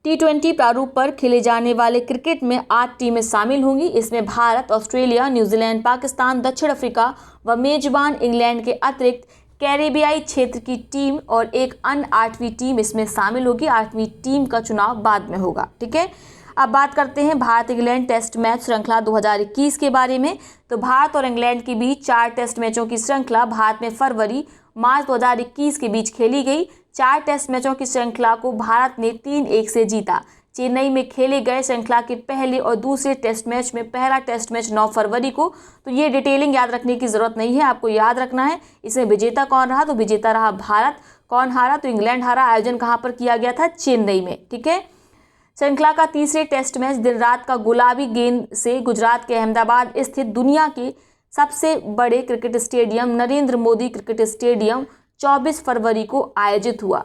S1: T20 प्रारूप पर खेले जाने वाले क्रिकेट में 8 टीमें शामिल होंगी। इसमें भारत, ऑस्ट्रेलिया, न्यूजीलैंड, पाकिस्तान, दक्षिण अफ्रीका व मेजबान इंग्लैंड के अतिरिक्त कैरेबियाई क्षेत्र की टीम और एक अन्य 8वीं टीम इसमें शामिल होगी। 8वीं टीम का चुनाव बाद में होगा। ठीक है, अब बात करते हैं भारत इंग्लैंड टेस्ट मैच श्रृंखला 2021 के बारे में। तो भारत और इंग्लैंड के बीच 4 टेस्ट मैचों की श्रृंखला भारत में फरवरी मार्च 2021 के बीच खेली गई। 4 टेस्ट मैचों की श्रृंखला को भारत ने 3-1 से जीता। चेन्नई में खेले गए श्रृंखला के पहले और दूसरे टेस्ट मैच में पहला टेस्ट मैच 9 फरवरी को। तो ये डिटेलिंग याद रखने की जरूरत नहीं है, आपको याद रखना है इसमें विजेता कौन रहा। तो विजेता रहा भारत। कौन हारा? तो इंग्लैंड हारा। आयोजन कहाँ पर किया गया था? चेन्नई में। ठीक है, श्रृंखला का तीसरे टेस्ट मैच दिन रात का गुलाबी गेंद से गुजरात के अहमदाबाद स्थित दुनिया के सबसे बड़े cricket stadium Narendra Modi cricket stadium 24 फरवरी को आयोजित हुआ।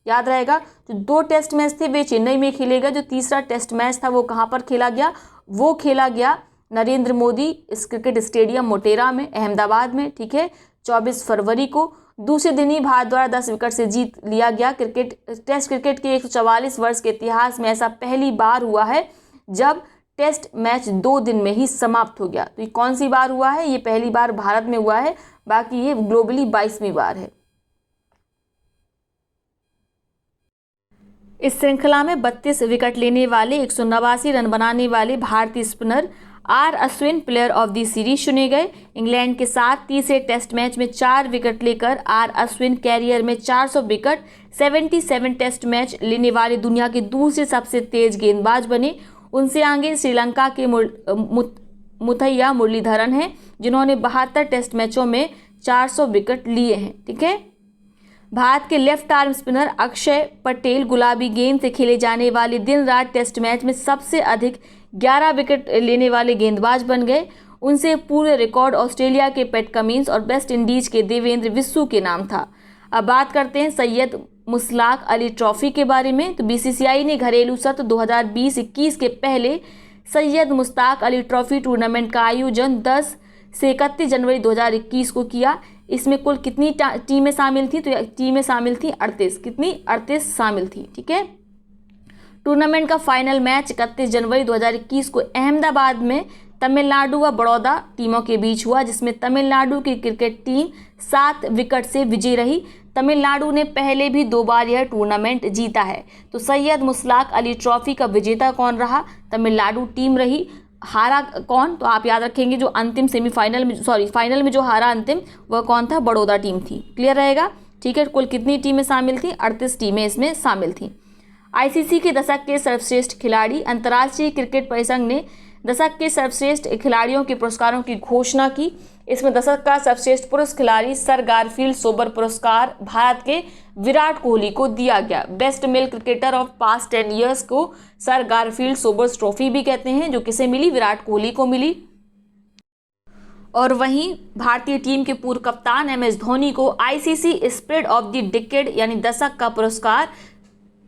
S1: याद रहेगा, जो 2 टेस्ट मैच थे वे चेन्नई में खेले गए। जो तीसरा टेस्ट मैच था वो कहाँ पर खेला गया? वो खेला गया नरेंद्र मोदी इस क्रिकेट स्टेडियम मोटेरा में, अहमदाबाद में। ठीक है, 24 फरवरी को। दूसरे दिन ही भारत द्वारा 10 विकेट से जीत लिया गया। टेस्ट क्रिकेट के 144 वर्ष के इतिहास में ऐसा पहली बार हुआ है जब टेस्ट मैच 2 दिन में ही समाप्त हो गया। तो ये कौन सी बार हुआ है? ये पहली बार भारत में हुआ है, बाकी ये ग्लोबली 22वीं बार है। इस श्रृंखला में 32 विकेट लेने वाले 189 रन बनाने वाले भारतीय spinner R Ashwin player of the series चुने गए। इंग्लैंड के साथ तीसरे टेस्ट मैच में 4 विकेट लेकर आर अश्विन कैरियर में 400 विकेट 77 टेस्ट मैच लेने वाले दुनिया के दूसरे सबसे तेज गेंदबाज बने। उनसे आगे श्रीलंका के मुथैया मुरलीधरन हैं, जिन्होंने 72 टेस्ट मैचों में 400 विकेट लिए हैं। ठीक है, भारत के left arm spinner Akshay Patel गुलाबी गेंद से खेले जाने वाले दिन रात टेस्ट मैच में सबसे अधिक 11 विकेट लेने वाले गेंदबाज बन गए। उनसे पूरे रिकॉर्ड ऑस्ट्रेलिया के पैट कमिंस और वेस्ट इंडीज के देवेंद्र विस्सू के नाम था। अब बात करते हैं सैयद मुश्ताक अली ट्रॉफी के बारे में। तो बीसीसीआई ने घरेलू सत्र 2020-21 के पहले सैयद मुश्ताक अली ट्रॉफी टूर्नामेंट का आयोजन 10 से 31 जनवरी 2021 को किया। इसमें कुल कितनी टीमें शामिल थी? तो टीमें शामिल थी 38। कितनी? 38 शामिल थी। ठीक है, टूर्नामेंट का फाइनल मैच 31 जनवरी 2021 को अहमदाबाद में तमिलनाडु व बड़ौदा टीमों के बीच हुआ, जिसमें तमिलनाडु की क्रिकेट टीम 7 विकेट से विजयी रही। तमिलनाडु ने पहले भी 2 बार यह टूर्नामेंट जीता है। तो सैयद मुश्ताक अली ट्रॉफी का विजेता कौन रहा? तमिलनाडु टीम रही। हारा कौन? तो आप याद रखेंगे जो अंतिम सेमीफाइनल में फाइनल में जो हारा अंतिम, वह कौन था? बड़ौदा टीम थी। क्लियर रहेगा? ठीक है, कुल कितनी टीमें शामिल थी? 38 टीमें इसमें शामिल थी। आईसीसी के दशक के सर्वश्रेष्ठ खिलाड़ी। अंतर्राष्ट्रीय क्रिकेट परिसंघ ने दशक के सर्वश्रेष्ठ खिलाड़ियों के पुरस्कारों की घोषणा की। इसमें दशक का सर्वश्रेष्ठ पुरुष खिलाड़ी सर गारफील्ड सोबर पुरस्कार भारत के विराट कोहली को दिया गया। Best male cricketer of past 10 years को सर गारफील्ड सोबर्स ट्रॉफी भी कहते हैं, जो किसे मिली? विराट कोहली को मिली। और वहीं भारतीय टीम के पूर्व कप्तान MS धोनी को ICC spirit of the decade यानी दशक का पुरस्कार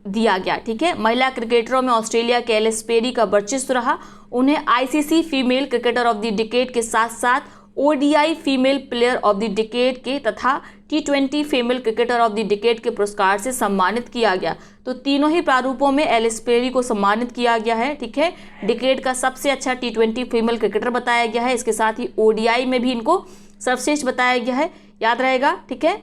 S1: दिया गया। ठीक है, महिला क्रिकेटरों में ऑस्ट्रेलिया के एलिस पेरी का वर्चस्व रहा। उन्हें ICC female cricketer of the decade के साथ साथ ODI female player of the decade के तथा T20 female cricketer of the decade के पुरस्कार से सम्मानित किया गया। तो तीनों ही प्रारूपों में एलिस पेरी को सम्मानित किया गया है। ठीक है, डिकेड का सबसे अच्छा T20 फीमेल क्रिकेटर बताया गया है। इसके साथ ही ODI में भी इनको सर्वश्रेष्ठ बताया गया है। याद रहेगा? ठीक है,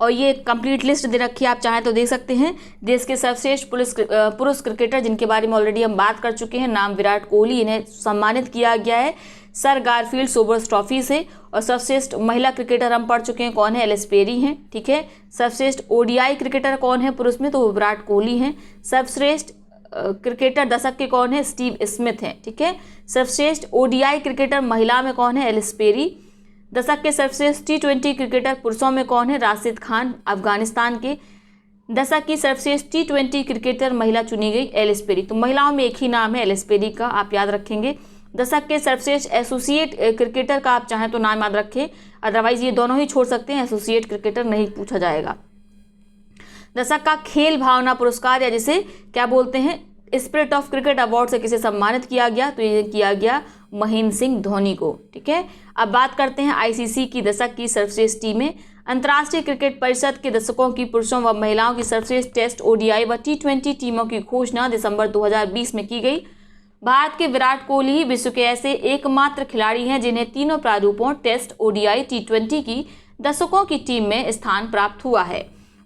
S1: और ये कंप्लीट लिस्ट दे रखी है, आप चाहें तो देख सकते हैं। देश के सर्वश्रेष्ठ पुरुष क्रिकेटर जिनके बारे में ऑलरेडी हम बात कर चुके हैं, नाम विराट कोहली, इन्हें सम्मानित किया गया है सर गारफील्ड सोबर्स ट्रॉफी से। और सर्वश्रेष्ठ महिला क्रिकेटर हम पढ़ चुके हैं, कौन है? एलिस पेरी हैं। ठीक है, सर्वश्रेष्ठ ODI क्रिकेटर कौन है पुरुष में? तो विराट कोहली हैं। सर्वश्रेष्ठ क्रिकेटर दशक के कौन है? स्टीव स्मिथ हैं। ठीक है, सर्वश्रेष्ठ ODI क्रिकेटर महिला में कौन है? Ellyse Perry. दशक के सर्वश्रेष्ठ T20 क्रिकेटर पुरुषों में कौन है? राशिद खान अफगानिस्तान के। दशक की सर्वश्रेष्ठ T20 क्रिकेटर महिला चुनी गई एलिस पेरी। तो महिलाओं में एक ही नाम है एलिस पेरी का, आप याद रखेंगे। दशक के सर्वश्रेष्ठ एसोसिएट क्रिकेटर का आप चाहें तो नाम याद रखें, अदरवाइज ये दोनों ही छोड़ सकते हैं, एसोसिएट क्रिकेटर नहीं पूछा जाएगा। दशक का खेल भावना पुरस्कार या जिसे क्या बोलते हैं? स्पिरिट ऑफ क्रिकेट अवार्ड से किसे सम्मानित किया गया? तो ये किया गया महेंद्र सिंह धोनी को। ठीक है, अब बात करते हैं आईसीसी की दशक की सर्वश्रेष्ठ टीमें। अंतर्राष्ट्रीय क्रिकेट परिषद के दशकों की पुरुषों व महिलाओं की सर्वश्रेष्ठ टेस्ट, ओडीआई व टी20 टीमों की घोषणा दिसंबर 2020 में की गई। भारत के विराट कोहली ही विश्व के ऐसे एकमात्र खिलाड़ी हैं जिन्हें तीनों प्रारूपों टेस्ट, ओडीआई, टी20 की दशकों की टीम में स्थान प्राप्त हुआ है।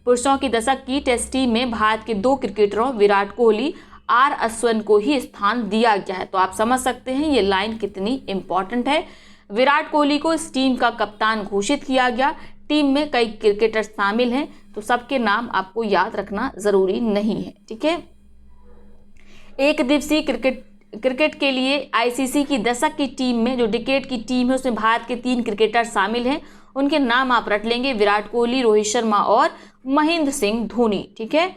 S1: पुरुषों की दशक की टेस्ट टीम में भारत के 2 क्रिकेटरों विराट कोहली, आर अश्विन को ही स्थान दिया गया है। तो आप समझ सकते हैं ये लाइन कितनी इंपॉर्टेंट है। विराट कोहली को इस टीम का कप्तान घोषित किया गया। टीम में कई क्रिकेटर शामिल हैं, तो सबके नाम आपको याद रखना जरूरी नहीं है, ठीक है। एक दिवसीय क्रिकेट के लिए आईसीसी की दशक की टीम में जो डिकेड की टीम है उसमें भारत के 3 क्रिकेटर शामिल हैं। उनके नाम आप रट लेंगे, विराट कोहली, रोहित शर्मा और महेंद्र सिंह धोनी, ठीक है।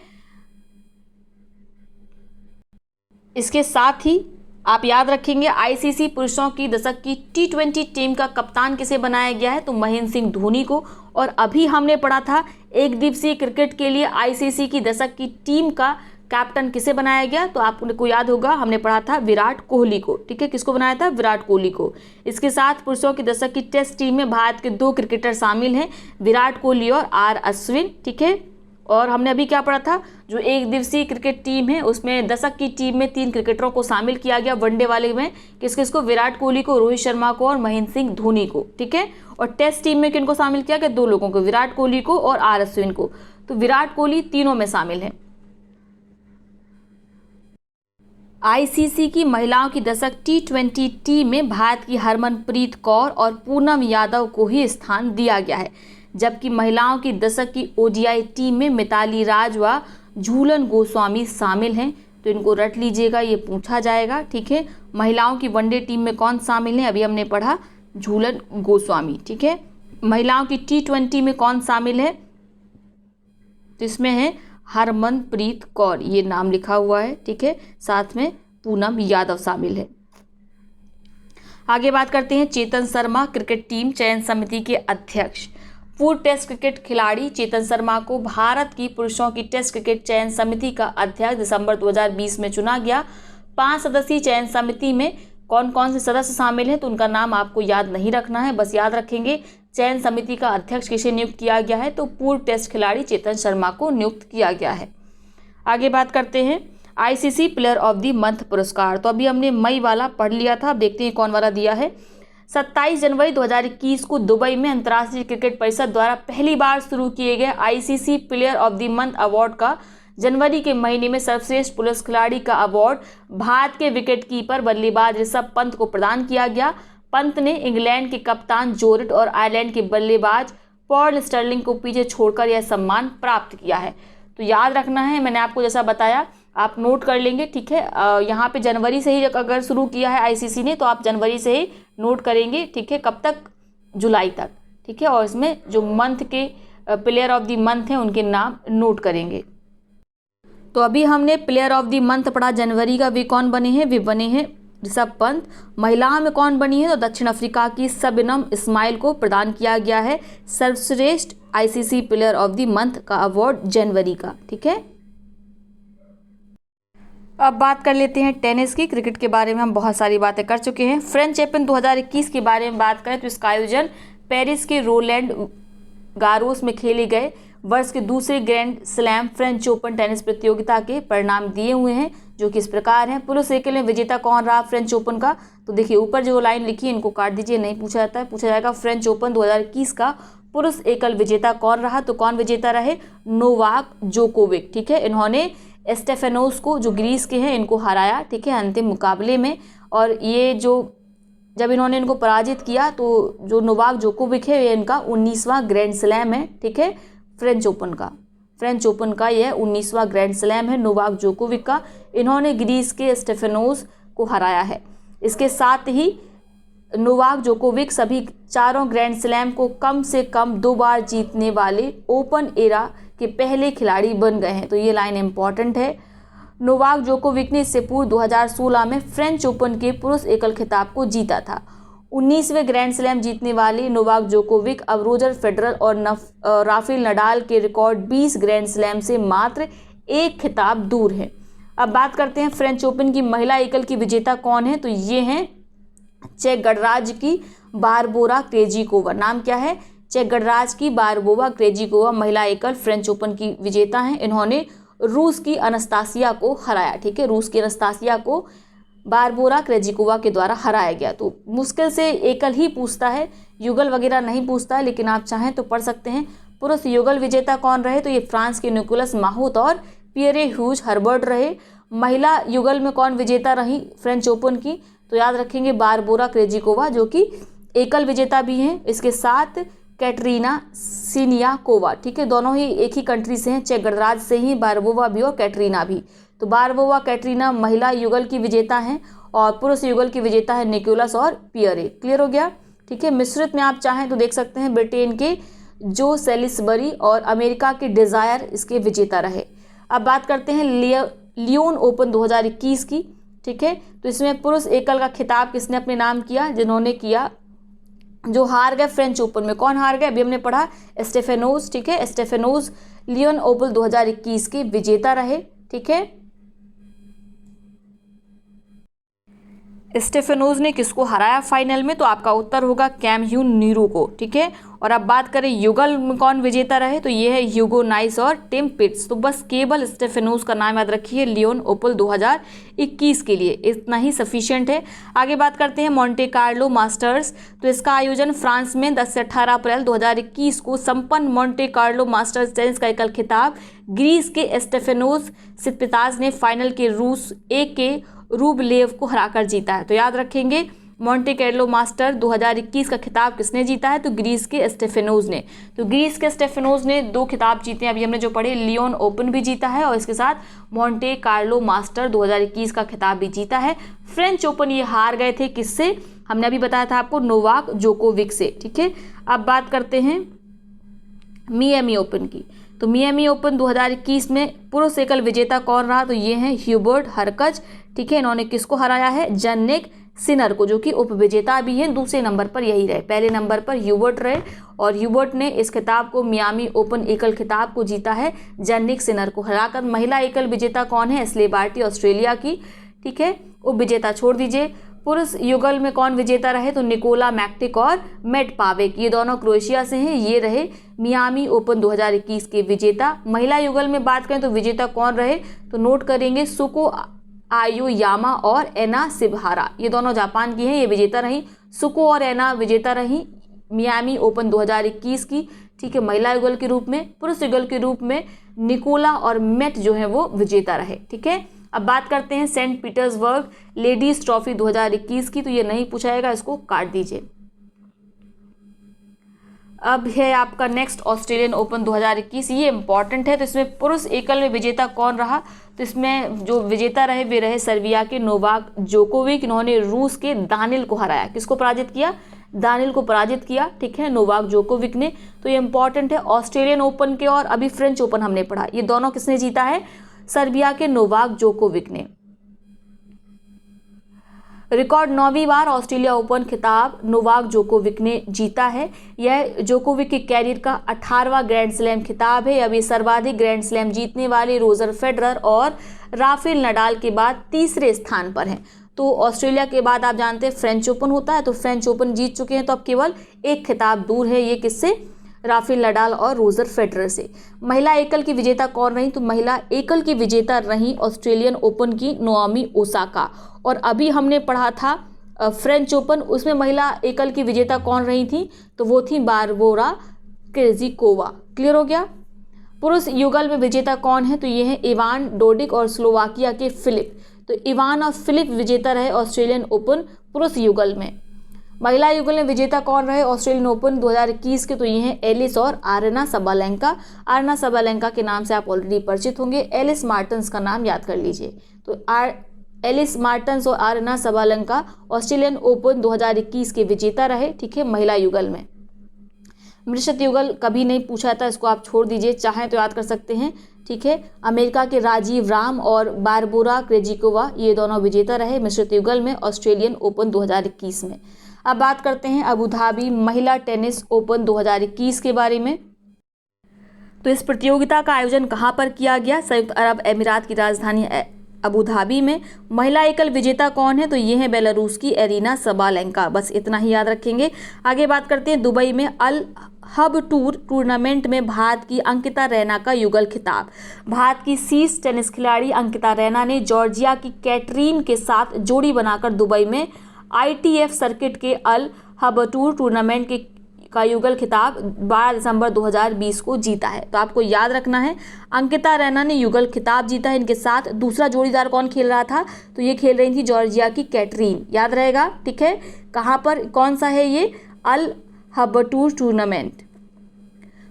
S1: इसके साथ ही आप याद रखेंगे आईसीसी पुरुषों की दशक की टी20 टीम का कप्तान किसे बनाया गया है, तो महेंद्र सिंह धोनी को। और अभी हमने पढ़ा था एक दिवसीय क्रिकेट के लिए आईसीसी की दशक की टीम का कैप्टन किसे बनाया गया, तो आपको याद होगा हमने पढ़ा था विराट कोहली को, ठीक है। किसको बनाया था? विराट कोहली को। इसके साथ पुरुषों की दशक की टेस्ट टीम में भारत के 2 क्रिकेटर शामिल हैं, विराट कोहली और आर अश्विन, ठीक है। और हमने अभी क्या पढ़ा था, जो एक दिवसीय क्रिकेट टीम है उसमें दशक की टीम में 3 क्रिकेटरों को शामिल किया गया वनडे वाले में। किस किसको? विराट कोहली को, रोहित शर्मा को और महेंद्र सिंह धोनी को, ठीक है। और टेस्ट टीम में किनको शामिल किया गया? 2 लोगों को, विराट कोहली को और आर अश्विन को। तो विराट कोहली तीनों में शामिल है। आईसीसी की महिलाओं की दशक टी20 टीम में भारत की हरमनप्रीत कौर और पूनम यादव को ही स्थान दिया गया है, जबकि महिलाओं की दशक की ओडीआई टीम में मिताली राज व झूलन गोस्वामी शामिल हैं। तो इनको रट लीजिएगा, ये पूछा जाएगा, ठीक है। महिलाओं की वनडे टीम में कौन शामिल है? अभी हमने पढ़ा झूलन गोस्वामी, ठीक है। महिलाओं की टी20 में कौन शामिल है? तो इसमें है हरमनप्रीत कौर, ये नाम लिखा हुआ है, ठीक है। साथ में पूनम यादव शामिल है। आगे बात करते हैं चेतन शर्मा, क्रिकेट टीम चयन समिति के अध्यक्ष। पूर्व टेस्ट क्रिकेट खिलाड़ी चेतन शर्मा को भारत की पुरुषों की टेस्ट क्रिकेट चयन समिति का अध्यक्ष दिसंबर 2020 में चुना गया। 5 सदस्यीय चयन समिति में कौन कौन से सदस्य शामिल हैं, तो उनका नाम आपको याद नहीं रखना है, बस याद रखेंगे चयन समिति का अध्यक्ष किसे नियुक्त किया गया है, तो पूर्व टेस्ट खिलाड़ी चेतन शर्मा को नियुक्त किया गया है। आगे बात करते हैं ICC player of the month पुरस्कार। तो अभी हमने मई वाला पढ़ लिया था, अब देखते हैं कौन वाला दिया है। 27 जनवरी 2021 को दुबई में अंतर्राष्ट्रीय क्रिकेट परिषद द्वारा पहली बार शुरू किए गए ICC player of the month award का जनवरी के महीने में सर्वश्रेष्ठ पुरुष खिलाड़ी का अवार्ड भारत के विकेटकीपर बल्लेबाज ऋषभ पंत को प्रदान किया गया। पंत ने इंग्लैंड के कप्तान जो रूट और आयरलैंड के बल्लेबाज पॉल स्टर्लिंग को पीछे छोड़कर यह सम्मान प्राप्त किया है। तो याद रखना है, मैंने आपको जैसा बताया आप नोट कर लेंगे, ठीक है। यहाँ पे जनवरी से ही अगर शुरू किया है आईसीसी ने तो आप जनवरी से ही नोट करेंगे, ठीक है। कब तक? जुलाई तक, ठीक है। और इसमें जो मंथ के प्लेयर ऑफ द मंथ हैं उनके नाम नोट करेंगे। तो अभी हमने प्लेयर ऑफ द मंथ पढ़ा जनवरी का, वे कौन बने हैं? वे बने हैं ऋषभ पंत। महिलाओं में कौन बनी है? तो दक्षिण अफ्रीका की शबनम इस्माइल को प्रदान किया गया है सर्वश्रेष्ठ ICC player of the month का अवार्ड जनवरी का, ठीक है। अब बात कर लेते हैं टेनिस की। क्रिकेट के बारे में हम बहुत सारी बातें कर चुके हैं। फ्रेंच ओपन 2021 के बारे में बात करें तो इसका आयोजन पेरिस के रोलैंड गारोस में खेले गए वर्ष के दूसरे grand slam French open tennis प्रतियोगिता के परिणाम दिए हुए हैं, जो कि इस प्रकार हैं। पुरुष एकल में विजेता कौन रहा फ्रेंच ओपन का? तो देखिए ऊपर जो लाइन लिखी है इनको काट दीजिए, नहीं पूछा जाता है, पूछा जाएगा फ्रेंच ओपन 2021 का पुरुष एकल विजेता कौन रहा? तो कौन विजेता रहे? नोवाक जोकोविक, ठीक है। इन्होंने स्टेफेनोस को, जो ग्रीस के हैं, इनको हराया, ठीक है, अंतिम मुकाबले में। और ये जो जब इन्होंने इनको पराजित किया तो जो नोवाक जोकोविक है ये इनका 19वां ग्रैंड स्लैम है, ठीक है, फ्रेंच ओपन का यह 19वां ग्रैंड स्लैम है नोवाक जोकोविक का। इन्होंने ग्रीस के स्टेफेनोस को हराया है। इसके साथ ही नोवाक जोकोविक सभी 4 ग्रैंड स्लैम को कम से कम 2 बार जीतने वाले ओपन एरा के पहले खिलाड़ी बन गए हैं। तो ये लाइन इंपॉर्टेंट है। नोवाक जोकोविक ने इससे पूर्व 2016 में फ्रेंच ओपन के पुरुष एकल खिताब को जीता था। 19वें ग्रैंड स्लैम जीतने वाले नोवाक जोकोविक अब रोजर फेडरर और राफेल नडाल के रिकॉर्ड 20 ग्रैंड स्लैम से मात्र 1 खिताब दूर है। अब बात करते हैं फ्रेंच ओपन की महिला एकल की विजेता कौन है? तो ये हैं चेक गणराज्य की बारबोरा क्रेजिकोवा। नाम क्या है? चेक गणराज्य की बारबोवा क्रेजिकोवा महिला एकल फ्रेंच ओपन की विजेता हैं। इन्होंने रूस की अनस्तासिया को हराया। ठीक है, रूस की अनस्तासिया को बारबोरा क्रेजिकोवा के द्वारा हराया गया। तो मुश्किल से एकल ही पूछता है, युगल वगैरह नहीं पूछता है, लेकिन आप चाहें तो पढ़ सकते हैं। पुरुष युगल विजेता कौन रहे? तो ये फ्रांस के निकोलस माहूत और पियरे ह्यूज हर्बर्ट रहे। महिला युगल में कौन विजेता रही फ्रेंच ओपन की? तो याद रखेंगे बारबोरा क्रेजिकोवा, जो कि एकल विजेता भी हैं। इसके साथ कैटरीना सिनियाकोवा। ठीक है, दोनों ही एक ही कंट्री से हैं, चेक गणराज्य से ही बारबोवा भी और कैटरीना भी। तो बारबोवा कैटरीना महिला युगल की विजेता हैं और पुरुष युगल की विजेता है निकोलस और पियरे। क्लियर हो गया? ठीक है, मिश्रित में आप चाहें तो देख सकते हैं ब्रिटेन के जो सेलिसबरी और अमेरिका के डिजायर इसके विजेता रहे। अब बात करते हैं लियोन ओपन 2021 की। ठीक है, तो इसमें पुरुष एकल का खिताब किसने अपने नाम किया? जिन्होंने किया, जो हार गए फ्रेंच ओपन में। कौन हार गए? अभी हमने पढ़ा, स्टेफेनोज। ठीक है, स्टेफेनोज लियोन ओपन 2021 के विजेता रहे। ठीक है, स्टेफेनोज ने किसको हराया फाइनल में? तो आपका उत्तर होगा कैमह्यून नीरू को। ठीक है, और अब बात करें युगल में कौन विजेता रहे? तो ये है ह्यूगो नाइस और टिम पिट्स। तो बस केवल स्टेफेनोज का नाम याद रखिए लियोन ओपन 2021 के लिए, इतना ही सफिशिएंट है। आगे बात करते हैं मॉन्टे कार्लो मास्टर्स। तो इसका आयोजन फ्रांस में 10 से 18 अप्रैल 2021 को संपन्न मॉन्टे कार्लो मास्टर्स टेनिस का एकल खिताब ग्रीस के स्टेफेनोज सित्सिपास ने फाइनल के रूस एक के रूबलेव को हराकर जीता है। तो याद रखेंगे मॉन्टे कार्लो मास्टर 2021 का खिताब किसने जीता है? तो ग्रीस के स्टेफेनोज ने। तो ग्रीस के स्टेफेनोज ने 2 खिताब जीते हैं। अभी हमने जो पढ़े, लियोन ओपन भी जीता है और इसके साथ मॉन्टे कार्लो मास्टर 2021 का खिताब भी जीता है। फ्रेंच ओपन ये हार गए थे किससे? हमने अभी बताया था आपको, नोवाक जोकोविक से। ठीक है, अब बात करते हैं मियामी ओपन की। तो मियामी ओपन 2021 में पुरुष एकल विजेता कौन रहा? तो ये हैं ह्यूबर्ट हरकज। ठीक है, इन्होंने किसको हराया है? जन्निक सिनर को, जो कि उपविजेता भी हैं। दूसरे नंबर पर यही रहे, पहले नंबर पर ह्यूबर्ट रहे और ह्यूबर्ट ने इस खिताब को, मियामी ओपन एकल खिताब को जीता है जन्निक सिनर को हराकर। महिला एकल विजेता कौन है? एस्ले बार्टी ऑस्ट्रेलिया की। ठीक है, उपविजेता छोड़ दीजिए। पुरुष युगल में कौन विजेता रहे? तो निकोला मैक्टिक और मेट पावेक, ये दोनों क्रोएशिया से हैं। ये रहे मियामी ओपन 2021 के विजेता। महिला युगल में बात करें तो विजेता कौन रहे? तो नोट करेंगे सुको आयुयामा और एना सिबहारा, ये दोनों जापान की हैं, ये विजेता रही। सुको और एना विजेता रही मियामी ओपन 2021 की। ठीक है, महिला युगल के रूप में। पुरुष युगल के रूप में निकोला और मेट जो है वो विजेता रहे। ठीक है, अब बात करते हैं सेंट पीटर्सबर्ग लेडीज ट्रॉफी 2021 की। तो ये नहीं पूछाएगा, इसको काट दीजिए। अब है आपका नेक्स्ट ऑस्ट्रेलियन ओपन 2021, ये इंपॉर्टेंट है। तो इसमें पुरुष एकल में विजेता कौन रहा? तो इसमें जो विजेता रहे वे रहे सर्बिया के नोवाक जोकोविक। इन्होंने रूस के दानिल को हराया। किसको पराजित किया? दानिल को पराजित किया। ठीक है, नोवाक जोकोविक ने। तो ये इंपॉर्टेंट है। ऑस्ट्रेलियन ओपन के और अभी फ्रेंच ओपन हमने पढ़ा, ये दोनों किसने जीता है? सर्बिया के नोवाक जोकोविक ने। रिकॉर्ड 9वीं बार ऑस्ट्रेलिया ओपन खिताब नोवाक जोकोविक ने जीता है। यह जोकोविक के कैरियर का 18वां ग्रैंड स्लैम खिताब है। अब ये सर्वाधिक ग्रैंड स्लैम जीतने वाले रोजर फेडरर और राफेल नडाल के बाद तीसरे स्थान पर हैं। तो ऑस्ट्रेलिया के बाद आप जानते हैं फ्रेंच ओपन होता है, तो फ्रेंच ओपन जीत चुके हैं। तो अब केवल एक खिताब दूर है, ये किससे? राफेल नडाल और रोजर फेडरर से। महिला एकल की विजेता कौन रही? तो महिला एकल की विजेता रही ऑस्ट्रेलियन ओपन की नाओमी ओसाका। और अभी हमने पढ़ा था फ्रेंच ओपन, उसमें महिला एकल की विजेता कौन रही थी? तो वो थी बारबोरा क्रेजिकोवा। क्लियर हो गया? पुरुष युगल में विजेता कौन है? तो ये है इवान डोडिक और स्लोवाकिया के फिलिप। तो इवान और फिलिप विजेता रहे ऑस्ट्रेलियन ओपन पुरुष युगल में। महिला युगल में विजेता कौन रहे ऑस्ट्रेलियन ओपन 2021 के? तो ये हैं एलिस और आरेना सबालेंका। आरेना सबालेंका के नाम से आप ऑलरेडी परिचित होंगे। एलिस मार्टन्स का नाम याद कर लीजिए। तो एलिस मार्टन्स और आरेना सबालेंका ऑस्ट्रेलियन ओपन 2021 के विजेता रहे। ठीक है, महिला युगल में। मिश्रित युगल कभी नहीं पूछा था, इसको आप छोड़ दीजिए, चाहें तो याद कर सकते हैं। ठीक है, अमेरिका के राजीव राम और बारबोरा क्रेजिकोवा ये दोनों विजेता रहे मिश्रित युगल में ऑस्ट्रेलियन ओपन 2021 में। अब बात करते हैं अबू धाबी महिला टेनिस ओपन 2021 के बारे में। तो इस प्रतियोगिता का आयोजन कहाँ पर किया गया? संयुक्त अरब अमीरात की राजधानी अबू धाबी में। महिला एकल विजेता कौन है? तो ये है बेलारूस की एरिना सबालेंका। बस इतना ही याद रखेंगे। आगे बात करते हैं दुबई में अल हब टूर टूर्नामेंट में भारत की अंकिता रैना का युगल खिताब। भारत की शीर्ष टेनिस खिलाड़ी अंकिता रैना ने जॉर्जिया की कैटरीन के साथ जोड़ी बनाकर दुबई में ITF सर्किट के अल हब टूर टूर्नामेंट का युगल खिताब 12 दिसंबर 2020 को जीता है। तो आपको याद रखना है अंकिता रैना ने युगल खिताब जीता है। इनके साथ दूसरा जोड़ीदार कौन खेल रहा था? तो ये खेल रही थी जॉर्जिया की कैटरीन। याद रहेगा, ठीक है। कहाँ पर, कौन सा है ये? अल हब टूर टूर्नामेंट।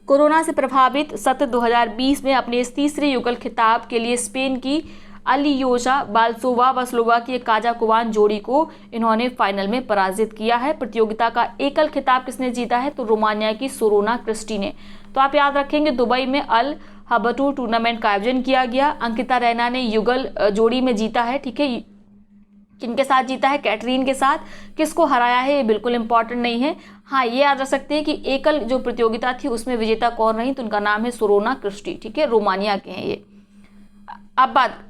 S1: कोरोना से प्रभावित सत्र 2020 में अपने इस तीसरे युगल खिताब के लिए स्पेन की अलियोशा बाल्सोवा वस्लोवा की काजा कुवान जोड़ी को इन्होंने फाइनल में पराजित किया है। प्रतियोगिता का एकल खिताब किसने जीता है? तो रोमानिया की सोरोना क्रिस्टी ने। तो आप याद रखेंगे दुबई में अल हबटूर टूर्नामेंट का आयोजन किया गया। अंकिता रैना ने युगल जोड़ी में जीता है, ठीक है। किनके साथ जीता है? कैटरीन के साथ। किसको हराया है? ये बिल्कुल इंपॉर्टेंट नहीं है। हाँ, ये याद रख सकते हैं कि एकल जो प्रतियोगिता थी उसमें विजेता कौन रही? तो उनका नाम है सोरोना क्रिस्टी, ठीक है। रोमानिया के हैं ये। अब बात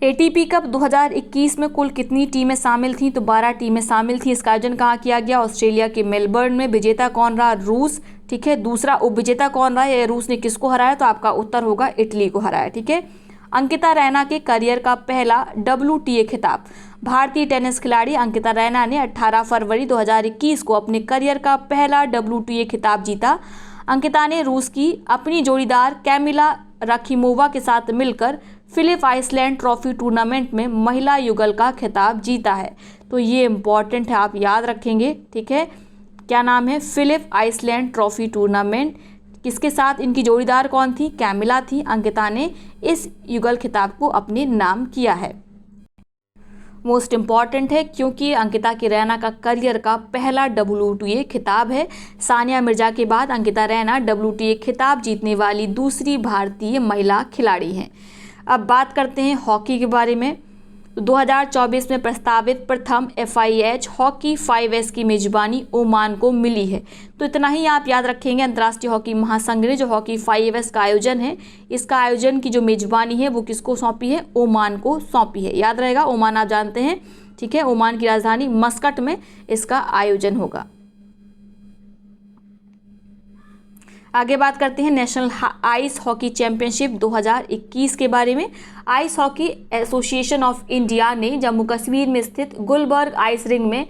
S1: ATP कप 2021 में कुल कितनी टीमें शामिल थीं? तो 12 टीमें शामिल थीं। इसका आयोजन कहाँ किया गया? ऑस्ट्रेलिया के मेलबर्न में। विजेता कौन रहा? रूस, ठीक है। दूसरा उपविजेता कौन रहा है? रूस ने किसको हराया? तो आपका उत्तर होगा इटली को हराया, ठीक है। अंकिता रैना के करियर का पहला WTA खिताब। भारतीय टेनिस खिलाड़ी अंकिता रैना ने 18 फरवरी 2021 को अपने करियर का पहला WTA खिताब जीता। अंकिता ने रूस की अपनी जोड़ीदार कैमिला राखिमोवा के साथ मिलकर फिलिप आइसलैंड ट्रॉफी टूर्नामेंट में महिला युगल का खिताब जीता है। तो ये इंपॉर्टेंट है, आप याद रखेंगे, ठीक है। क्या नाम है? Philip Iceland trophy tournament. किसके साथ इनकी जोड़ीदार कौन थी? कैमिला थी। अंकिता ने इस युगल खिताब को अपने नाम किया है। मोस्ट इम्पॉर्टेंट है क्योंकि अंकिता की रैना का करियर का पहला WTA खिताब है। सानिया मिर्जा के बाद अंकिता रैना WTA खिताब जीतने वाली दूसरी भारतीय महिला खिलाड़ी हैं। अब बात करते हैं हॉकी के बारे में। 2024 में प्रस्तावित प्रथम FIH हॉकी 5S की मेजबानी ओमान को मिली है। तो इतना ही आप याद रखेंगे। अंतर्राष्ट्रीय हॉकी महासंघ ने जो हॉकी 5S का आयोजन है, इसका आयोजन की जो मेजबानी है वो किसको सौंपी है? ओमान को सौंपी है। याद रहेगा, ओमान आप जानते हैं, ठीक है। ओमान की राजधानी मस्कट में इसका आयोजन होगा। आगे बात करते हैं नेशनल आइस हॉकी चैंपियनशिप 2021 के बारे में। Ice hockey association of India ने जम्मू कश्मीर में स्थित गुलबर्ग आइस रिंग में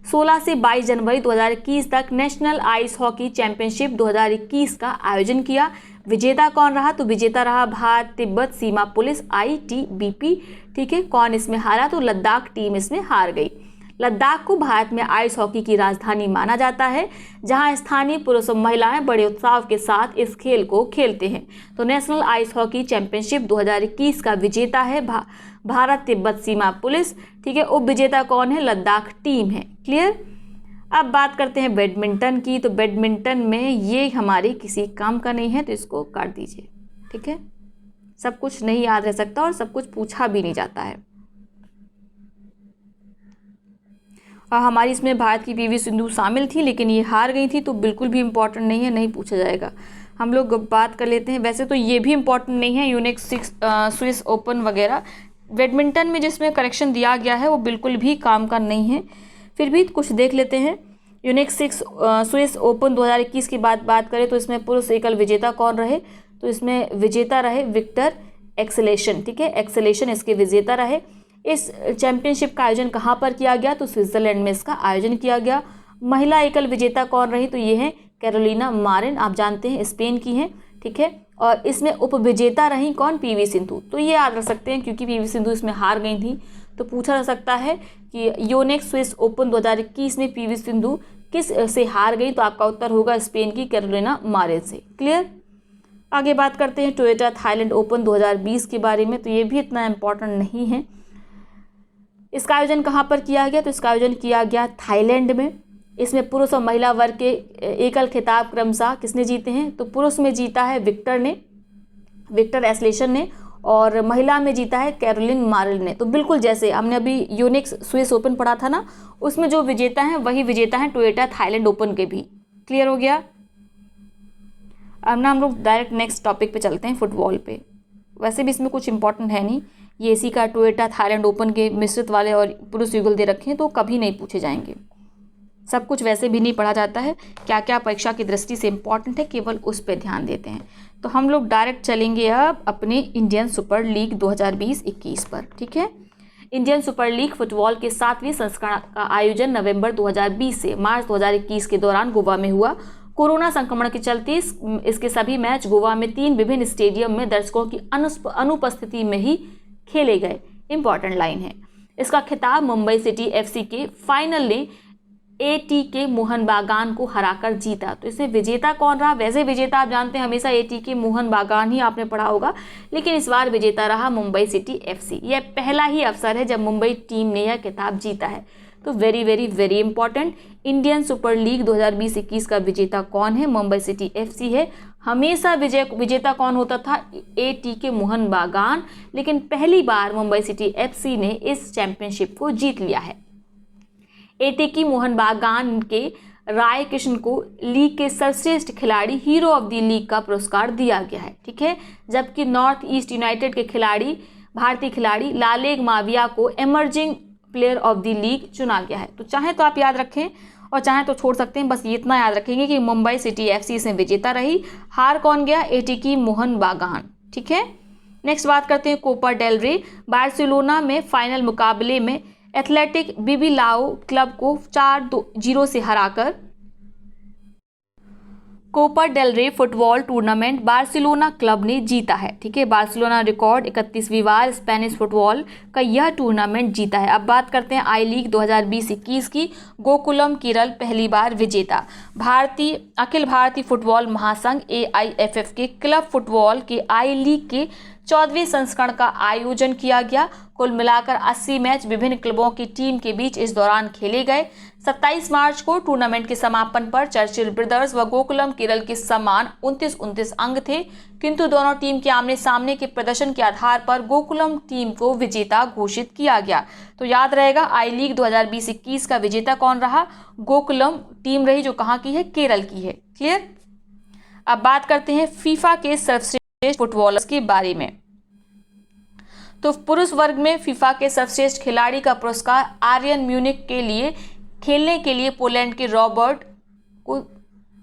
S1: 16 से 22 जनवरी 2021 तक नेशनल आइस हॉकी चैंपियनशिप 2021 का आयोजन किया। विजेता कौन रहा? तो विजेता रहा भारत तिब्बत सीमा पुलिस ITBP, ठीक है। कौन इसमें हारा? तो लद्दाख टीम इसमें हार गई। लद्दाख को भारत में आइस हॉकी की राजधानी माना जाता है, जहां स्थानीय पुरुष और महिलाएं बड़े उत्साह के साथ इस खेल को खेलते हैं। तो नेशनल आइस हॉकी चैंपियनशिप 2021 का विजेता है भारत तिब्बत सीमा पुलिस, ठीक है। उप विजेता कौन है? लद्दाख टीम है। क्लियर। अब बात करते हैं बैडमिंटन की। तो बैडमिंटन में ये हमारे किसी काम का नहीं है, तो इसको काट दीजिए, ठीक है। सब कुछ नहीं याद रह सकता और सब कुछ पूछा भी नहीं जाता है। और हमारी इसमें भारत की PV सिंधु शामिल थी, लेकिन ये हार गई थी, तो बिल्कुल भी इम्पोर्टेंट नहीं है, नहीं पूछा जाएगा। हम लोग बात कर लेते हैं। वैसे तो ये भी इम्पोर्टेंट नहीं है, यूनिक्स स्विस ओपन वगैरह। बैडमिंटन में जिसमें करेक्शन दिया गया है वो बिल्कुल भी काम का नहीं है, फिर भी कुछ देख लेते हैं। यूनिक्स स्विस ओपन 2021 की बात करें तो इसमें पुरुष एकल विजेता कौन रहे? तो इसमें विजेता रहे विक्टर एक्सेलेशन, ठीक है। एक्सेलेशन इसके विजेता रहे। इस चैंपियनशिप का आयोजन कहाँ पर किया गया? तो स्विट्जरलैंड में इसका आयोजन किया गया। महिला एकल विजेता कौन रही? तो ये है कैरोलिना मारिन, आप जानते हैं स्पेन की हैं, ठीक है। और इसमें उपविजेता रही कौन? PV सिंधु। तो ये याद रख सकते हैं क्योंकि PV सिंधु इसमें हार गई थी। तो पूछा जा सकता है कि यूनिक्स स्विस ओपन 2021 में PV सिंधु किस से हार गई? तो आपका उत्तर होगा स्पेन की कैरोलिना मारिन से। क्लियर। आगे बात करते हैं टोयोटा थाईलैंड ओपन 2020 के बारे में। तो ये भी इतना इम्पोर्टेंट नहीं है। इसका आयोजन कहाँ पर किया गया? तो इसका आयोजन किया गया थाईलैंड में। इसमें पुरुष और महिला वर्ग के एकल खिताब क्रमशः किसने जीते हैं? तो पुरुष में जीता है विक्टर एस्लेशन ने, और महिला में जीता है कैरोलिन मारिन ने। तो बिल्कुल जैसे हमने अभी यूनिक्स स्विस ओपन पढ़ा था ना, उसमें जो विजेता हैं वही विजेता हैं टोयोटा थाईलैंड ओपन के भी। क्लियर हो गया। अब ना हम लोग डायरेक्ट नेक्स्ट टॉपिक पे चलते हैं, फुटबॉल पे। वैसे भी इसमें कुछ इंपॉर्टेंट है नहीं, ये इसी का टोयोटा थाईलैंड ओपन के मिश्रित वाले और पुरुष युगल दे रखे हैं, तो कभी नहीं पूछे जाएंगे। सब कुछ वैसे भी नहीं पढ़ा जाता है, क्या क्या परीक्षा की दृष्टि से इम्पॉर्टेंट है केवल उस पर ध्यान देते हैं। तो हम लोग डायरेक्ट चलेंगे अब अपने इंडियन सुपर लीग 2020-21 पर। ठीक है, इंडियन सुपर लीग फुटबॉल के 7वें संस्करण का आयोजन नवंबर 2020 से मार्च 2021 के दौरान गोवा में हुआ। कोरोना संक्रमण के चलते इसके सभी मैच गोवा में 3 विभिन्न स्टेडियम में दर्शकों की अनुपस्थिति में ही खेले गए। इंपॉर्टेंट लाइन है, इसका खिताब मुंबई सिटी एफसी के फाइनल ने एटीके मोहन बागान को हराकर जीता। तो इसमें विजेता कौन रहा? वैसे विजेता आप जानते हैं हमेशा एटीके मोहन बागान ही आपने पढ़ा होगा, लेकिन इस बार विजेता रहा मुंबई सिटी एफसी। यह पहला ही अवसर है जब मुंबई टीम ने यह खिताब जीता है। तो very very very important, Indian super league 2020-21 का विजेता कौन है? मुंबई सिटी एफसी है। हमेशा विजेता कौन होता था? एटीके मोहन बागान, लेकिन पहली बार मुंबई सिटी एफसी ने इस चैंपियनशिप को जीत लिया है। एटीके मोहन बागान के राय कृष्ण को लीग के सर्वश्रेष्ठ खिलाड़ी हीरो ऑफ द लीग का पुरस्कार दिया गया है। ठीक है, जबकि नॉर्थ ईस्ट यूनाइटेड के भारतीय खिलाड़ी लालेग माविया को emerging player of the league चुना गया है। तो चाहे तो आप याद रखें और चाहे तो छोड़ सकते हैं, बस ये इतना याद रखेंगे कि मुंबई सिटी एफसी इसमें विजेता रही। हार कौन गया? एटीके मोहन बागान। ठीक है, नेक्स्ट बात करते हैं कोपा डेल रे। बार्सिलोना में फाइनल मुकाबले में एथलेटिक बिबिलाओ क्लब को 4-0 से हराकर कोपा डेल रे फुटबॉल टूर्नामेंट बार्सिलोना क्लब ने जीता है। ठीक है, बार्सिलोना रिकॉर्ड 31वीं बार स्पेनिश फुटबॉल का यह टूर्नामेंट जीता है। अब बात करते हैं आई लीग 2020-21 की। गोकुलम केरल पहली बार विजेता। अखिल भारतीय फुटबॉल महासंघ AIFF के क्लब फुटबॉल के आई लीग के 14वें संस्करण का आयोजन किया गया। कुल मिलाकर 80 मैच विभिन्न क्लबों की टीम के बीच इस दौरान खेले गए। 27 मार्च को टूर्नामेंट के समापन पर चर्चिल ब्रदर्स व गोकुलम केरल के समान 29 अंक थे, किंतु दोनों टीम के आमने सामने के प्रदर्शन के आधार पर गोकुलम टीम को विजेता घोषित किया गया। तो याद रहेगा आई लीग 2020-21 का विजेता कौन रहा? गोकुलम टीम रही, जो कहाँ की है? केरल की है। क्लियर। अब बात करते हैं फीफा के सर्वश्रेष्ठ फुटबॉलर्स के बारे में। तो पुरुष वर्ग में फीफा के सर्वश्रेष्ठ खिलाड़ी का पुरस्कार आर्यन म्यूनिक के लिए खेलने के लिए पोलैंड के रॉबर्ट को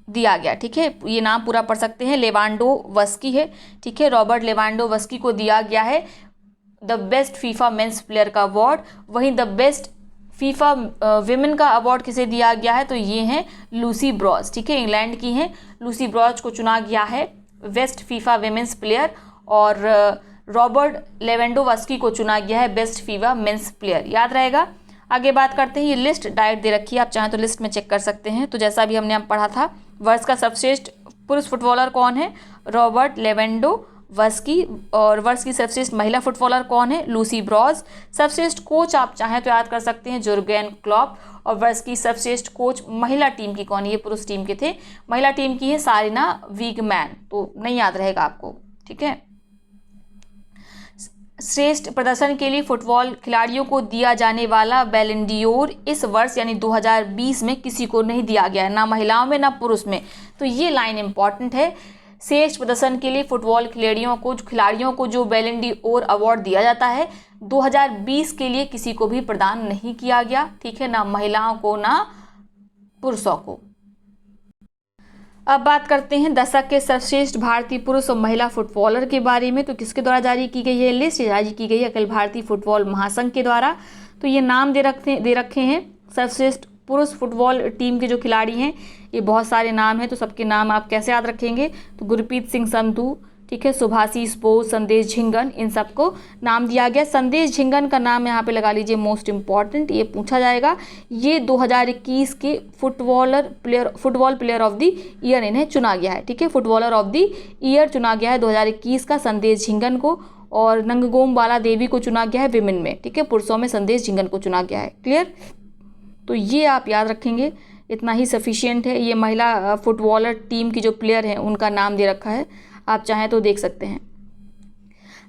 S1: दिया गया। ठीक है, ये नाम पूरा पढ़ सकते हैं, लेवांडोवस्की है। ठीक है, रॉबर्ट लेवांडोवस्की को दिया गया है the best FIFA men's player का अवार्ड। वहीं द बेस्ट फीफा विमेन का अवार्ड किसे दिया गया है? तो ये हैं लूसी ब्रॉज। ठीक है, इंग्लैंड की हैं। लूसी ब्रॉज को चुना गया है बेस्ट फीफा विमेंस प्लेयर और रॉबर्ट लेवेंडोवस्की को चुना गया है बेस्ट फीफा मेंस प्लेयर। याद रहेगा। आगे बात करते हैं, ये लिस्ट डायरेक्ट दे रखी है, आप चाहें तो लिस्ट में चेक कर सकते हैं। तो जैसा भी हमने पढ़ा था, वर्ष का सर्वश्रेष्ठ पुरुष फुटबॉलर कौन है? रॉबर्ट लेवेंडोवस्की। और वर्ष की सर्वश्रेष्ठ महिला फुटबॉलर कौन है? Lucy brows. सर्वश्रेष्ठ कोच आप चाहें तो याद कर सकते हैं, जुर्गेन क्लॉप। और वर्ष की सर्वश्रेष्ठ कोच महिला टीम की कौन है? ये पुरुष टीम के थे, महिला टीम की है सारिना वीगमैन। तो नहीं याद रहेगा आपको। ठीक है, श्रेष्ठ प्रदर्शन के लिए फुटबॉल खिलाड़ियों को दिया जाने वाला बैलन डोर इस वर्ष यानी 2020 में किसी को नहीं दिया गया है, ना महिलाओं में ना पुरुष में। तो ये लाइन इंपॉर्टेंट है। श्रेष्ठ प्रदर्शन के लिए फुटबॉल खिलाड़ियों को जो बैलन डोर अवार्ड दिया जाता है 2020 के लिए किसी को भी प्रदान नहीं किया गया। ठीक है, ना महिलाओं को ना पुरुषों को। अब बात करते हैं दशक के सर्वश्रेष्ठ भारतीय पुरुष और महिला फुटबॉलर के बारे में। तो किसके द्वारा जारी की गई है लिस्ट? जारी की गई है अखिल भारतीय फुटबॉल महासंघ के द्वारा। तो ये नाम दे रखे हैं सर्वश्रेष्ठ पुरुष फुटबॉल टीम के जो खिलाड़ी हैं, ये बहुत सारे नाम हैं। तो सबके नाम आप कैसे याद रखेंगे? तो गुरप्रीत सिंह संधू, ठीक है, सुभाषिस बोस, संदेश झिंगन, इन सबको नाम दिया गया। संदेश झिंगन का नाम यहाँ पे लगा लीजिए मोस्ट इंपॉर्टेंट, ये पूछा जाएगा। ये 2021 के football player of the year इन्हें चुना गया है। ठीक है, फुटबॉलर ऑफ द ईयर चुना गया है 2021 का संदेश झिंगन को। और नंगगोम बाला देवी को चुना गया है विमेन में। ठीक है, पुरुषों में संदेश झिंगन को चुना गया है। क्लियर। तो ये आप याद रखेंगे, इतना ही सफिशियंट है। ये महिला फुटबॉलर टीम की जो प्लेयर हैं उनका नाम दे रखा है, आप चाहें तो देख सकते हैं।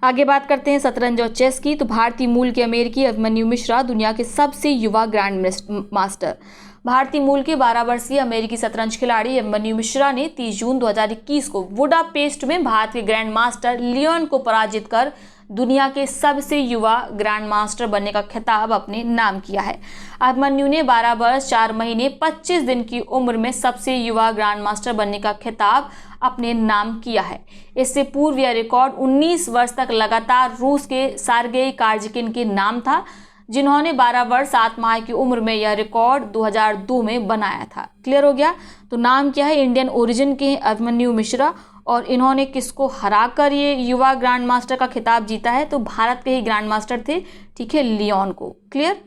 S1: आगे बात करते हैं शतरंज और चेस की। तो भारतीय मूल के अमेरिकी अभिमन्यु मिश्रा दुनिया के सबसे युवा ग्रैंड मास्टर। भारतीय मूल के 12 वर्षीय अमेरिकी शतरंज खिलाड़ी अभिमन्यु मिश्रा ने 30 जून 2021 को बुडापेस्ट में भारत के ग्रैंड मास्टर लियोन को पराजित कर दुनिया के सबसे युवा ग्रैंड मास्टर बनने का खिताब अपने नाम किया है। अभिमन्यु ने 12 वर्ष 4 महीने 25 दिन की उम्र में सबसे युवा ग्रैंड मास्टर बनने का खिताब अपने नाम किया है। इससे पूर्व यह रिकॉर्ड 19 वर्ष तक लगातार रूस के सार्गेई कारजिकिन के नाम था, जिन्होंने 12 वर्ष 7 माह की उम्र में यह रिकॉर्ड 2002 में बनाया था। क्लियर हो गया। तो नाम क्या है, इंडियन ओरिजिन के अभिमन्यु मिश्रा, और इन्होंने किसको हराकर ये युवा ग्रैंड मास्टर का खिताब जीता है, तो भारत के ही ग्रैंड मास्टर थे, ठीक है, लियोन को। क्लियर।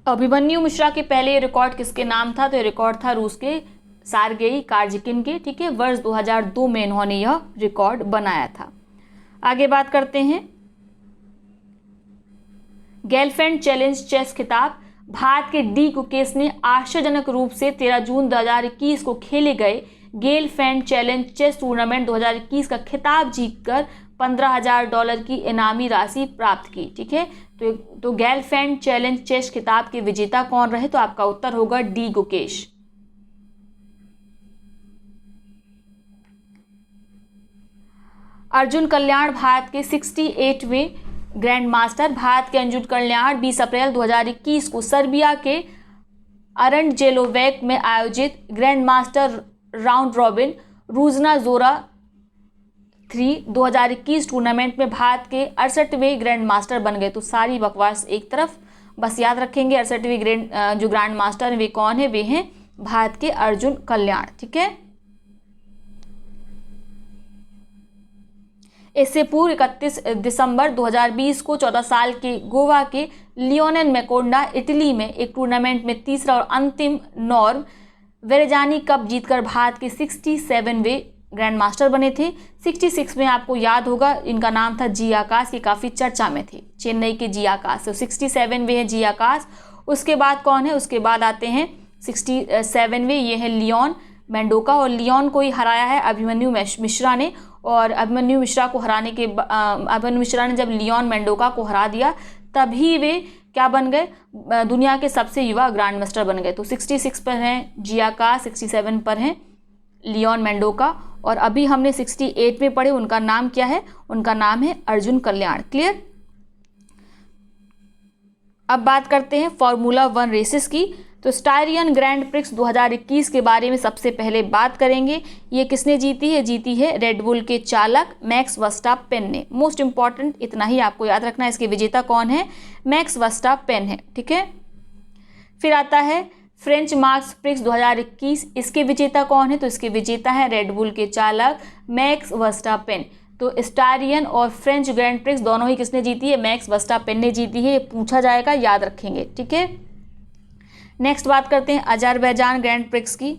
S1: अभिमन्यु मिश्रा के पहले ये रिकॉर्ड किसके नाम था, तो ये रिकॉर्ड था रूस के सार्गेई कारजिकिन के, ठीक है। वर्ष 2002 में इन्होंने यह रिकॉर्ड बनाया था। आगे बात करते हैं गेलफैंड चैलेंज चेस खिताब। भारत के डी गुकेश ने आश्चर्यजनक रूप से 13 जून 2021 को खेले गए गेलफैंड चैलेंज चेस टूर्नामेंट 2021 का खिताब जीतकर $15,000 की इनामी राशि प्राप्त की, ठीक है। तो गेलफैंड चैलेंज चेस खिताब के विजेता कौन रहे, तो आपका उत्तर होगा डी गुकेश। अर्जुन कल्याण भारत के 68वें ग्रैंड मास्टर। भारत के अर्जुन कल्याण 20 अप्रैल 2021 को सर्बिया के अरंडजेलोवेक में आयोजित ग्रैंड मास्टर राउंड रॉबिन रूजना जोरा 3 2021 टूर्नामेंट में भारत के 68वें ग्रैंड मास्टर बन गए। तो सारी बकवास एक तरफ, बस याद रखेंगे 68वें जो ग्रैंड मास्टर वे कौन है, वे हैं भारत के अर्जुन कल्याण, ठीक है। इससे पूर्व 31 दिसंबर 2020 को 14 साल के गोवा के लियोनेल मैकोंडा इटली में एक टूर्नामेंट में तीसरा और अंतिम नॉर्म वेरेजानी कप जीतकर भारत के 67वें ग्रैंड मास्टर बने थे। 66 में आपको याद होगा इनका नाम था जी आकाश, ये काफ़ी चर्चा में थे, चेन्नई के जी आकाश। तो 67वें हैं जी आकाश। उसके बाद कौन है, उसके बाद आते हैं 67वें, ये है लियोन मेंडोका, और लियोन को ही हराया है अभिमन्यु मिश्रा ने। और अभिमन्यु मिश्रा को हराने के अभिमन्यु मिश्रा ने जब लियोन मेंडोका को हरा दिया, तभी वे क्या बन गए, दुनिया के सबसे युवा ग्रैंड मास्टर बन गए। तो 66 पर हैं जी आकाश, 67 पर हैं लियोन मेंडोका, और अभी हमने 68 में पढ़े, उनका नाम क्या है, उनका नाम है अर्जुन कल्याण। क्लियर। अब बात करते हैं फॉर्मूला 1 रेसेस की। तो स्टायरियन ग्रैंड प्रिक्स 2021 के बारे में सबसे पहले बात करेंगे। ये किसने जीती है, जीती है रेडबुल के चालक मैक्स वर्स्टापेन ने। मोस्ट इंपॉर्टेंट इतना ही आपको याद रखना है, इसके विजेता कौन है, मैक्स वर्स्टापेन है, ठीक है। फिर आता है फ्रेंच मार्क्स प्रिक्स 2021, इसके विजेता कौन है, तो इसके विजेता है रेडबुल के चालक मैक्स वर्स्टापेन। तो स्टायरियन और फ्रेंच ग्रैंड प्रिक्स दोनों ही किसने जीती है, मैक्स वर्स्टापेन ने जीती है। ये पूछा जाएगा, याद रखेंगे, ठीक है। नेक्स्ट बात करते हैं अजरबैजान ग्रैंड प्रिक्स की।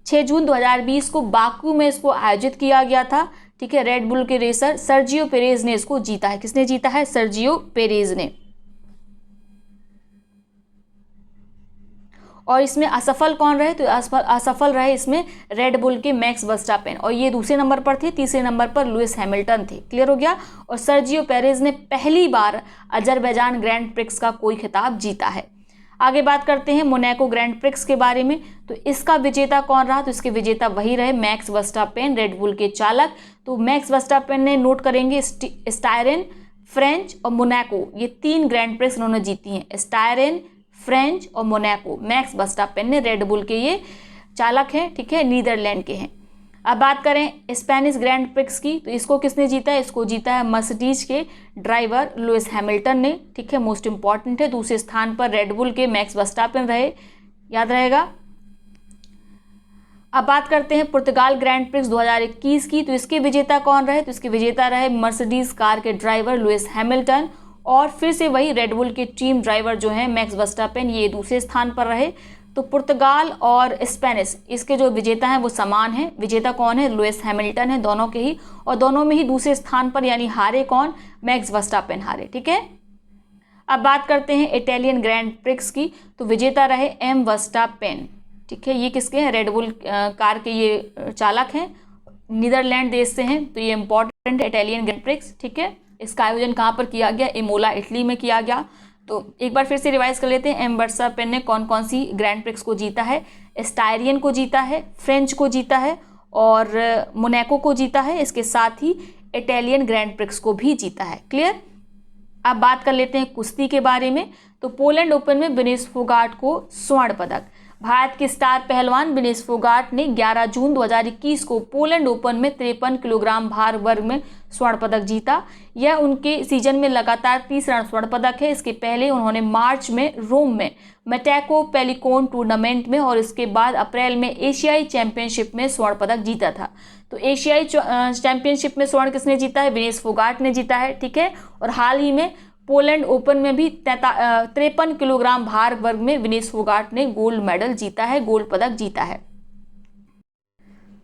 S1: 6 जून 2020 को बाकू में इसको आयोजित किया गया था, ठीक है। रेडबुल के रेसर सर्जियो पेरेज ने इसको जीता है। किसने जीता है, सर्जियो पेरेज ने। और इसमें असफल कौन रहे, तो असफल रहे इसमें रेडबुल के मैक्स वर्स्टापेन, और ये दूसरे नंबर पर थे। तीसरे नंबर पर लुइस हैमिल्टन थे। क्लियर हो गया। और सर्जियो पेरेज ने पहली बार अजरबैजान ग्रैंड प्रिक्स का कोई खिताब जीता है। आगे बात करते हैं मोनाको ग्रैंड प्रिक्स के बारे में। तो इसका विजेता कौन रहा, तो इसके विजेता वही रहे मैक्स वर्स्टापेन, रेडबुल के चालक। तो मैक्स वर्स्टापेन ने, नोट करेंगे, स्टायरिन, फ्रेंच और मोनाको, ये 3 ग्रैंड प्रिक्स उन्होंने जीती हैं। स्टायरिन, फ्रेंच और मोनाको, मैक्स वर्स्टापेन ने, रेडबुल के ये चालक हैं, ठीक है, नीदरलैंड के हैं। अब बात करें स्पेनिश ग्रैंड प्रिक्स की, तो इसको किसने जीता है, इसको जीता है मर्सिडीज के ड्राइवर लुइस हैमिल्टन ने, ठीक है, मोस्ट इंपॉर्टेंट है। दूसरे स्थान पर रेडबुल के मैक्स वर्स्टापेन रहे, याद रहेगा। अब बात करते हैं पुर्तगाल ग्रैंड प्रिक्स 2021 की। तो इसके विजेता कौन रहे, तो इसके विजेता रहे मर्सिडीज कार के ड्राइवर लुइस हैमिल्टन, और फिर से वही रेडबुल के टीम ड्राइवर जो हैं मैक्स वर्स्टापेन, ये दूसरे स्थान पर रहे। तो पुर्तगाल और स्पेनिश, इसके जो विजेता हैं वो समान हैं। विजेता कौन है, लुइस हैमिल्टन है, दोनों के ही, और दोनों में ही दूसरे स्थान पर, यानी हारे कौन, मैक्स वर्स्टापेन हारे, ठीक है। अब बात करते हैं इटालियन ग्रैंड प्रिक्स की। तो विजेता रहे एम वर्स्टापेन, ठीक है। ये किसके हैं, रेडबुल कार के ये चालक हैं, नीदरलैंड देश से हैं, तो ये इंपॉर्टेंट है, इटालियन ग्रैंड प्रिक्स, ठीक है। इसका आयोजन कहाँ पर किया गया? इमोला, इटली में किया गया। तो एक बार फिर से रिवाइज कर लेते हैं। एम वर्स्टापेन ने कौन कौन सी ग्रैंड प्रिक्स को जीता है? स्टायरियन को जीता है, फ्रेंच को जीता है और मोनाको को जीता है, इसके साथ ही इटालियन ग्रैंड प्रिक्स को भी जीता है। क्लियर? अब बात कर लेते हैं कुश्ती के बारे में। तो पोलैंड ओपन में विनेश फोगाट को स्वर्ण पदक। भारत के स्टार पहलवान विनेश फोगाट ने 11 जून 2021 को पोलैंड ओपन में 53 किलोग्राम भार वर्ग में स्वर्ण पदक जीता। यह उनके सीजन में लगातार तीसरा स्वर्ण पदक है। इसके पहले उन्होंने मार्च में रोम में मेटाको पेलिकोन टूर्नामेंट में और इसके बाद अप्रैल में एशियाई चैंपियनशिप में स्वर्ण पदक जीता था। तो एशियाई चैंपियनशिप में स्वर्ण किसने जीता है? विनेश फोगाट ने जीता है, ठीक है। और हाल ही में पोलैंड ओपन में भी 53 किलोग्राम भार वर्ग में विनेश फोगाट ने गोल्ड मेडल जीता है, गोल्ड पदक जीता है।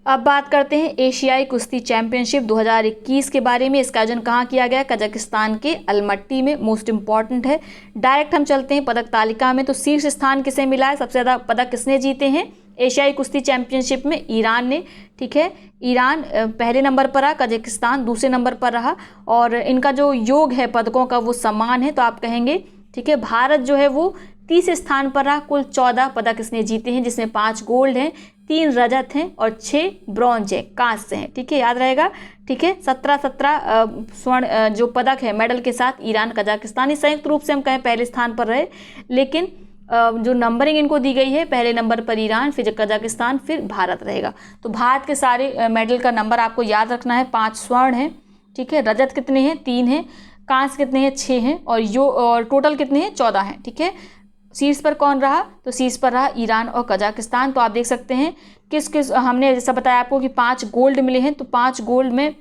S1: अब बात करते हैं एशियाई कुश्ती चैंपियनशिप 2021 के बारे में। इसका आयोजन कहाँ किया गया? कजाकिस्तान के अलमट्टी में। मोस्ट इंपॉर्टेंट है। डायरेक्ट हम चलते हैं पदक तालिका में। तो शीर्ष स्थान किसे मिला है? सबसे ज़्यादा पदक किसने जीते हैं एशियाई कुश्ती चैंपियनशिप में? ईरान ने, ठीक है। ईरान पहले नंबर पर रहा, कजाकिस्तान दूसरे नंबर पर रहा और इनका जो योग है पदकों का वो समान है, तो आप कहेंगे, ठीक है। भारत जो है वो तीसरे स्थान पर रहा। कुल 14 पदक इसने जीते हैं, जिसमें 5 गोल्ड हैं, 3 रजत हैं और 6 ब्रॉन्ज हैं, कांस्य हैं, ठीक है, याद रहेगा, ठीक है। 17 स्वर्ण जो पदक है मेडल के साथ ईरान, कजाकिस्तान संयुक्त रूप से हम कहें पहले स्थान पर रहे, लेकिन जो नंबरिंग इनको दी गई है, पहले नंबर पर ईरान, फिर कजाकिस्तान, फिर भारत रहेगा। तो भारत के सारे मेडल का नंबर आपको याद रखना है। 5 स्वर्ण हैं, ठीक है। रजत कितने हैं? 3 हैं। कांस्य कितने हैं? 6 हैं। और टोटल कितने हैं? 14 हैं, ठीक है। शीर्ष पर कौन रहा? तो शीर्ष पर रहा ईरान और कजाकिस्तान। तो आप देख सकते हैं किस किस, हमने जैसा बताया आपको कि 5 गोल्ड मिले हैं। तो 5 गोल्ड में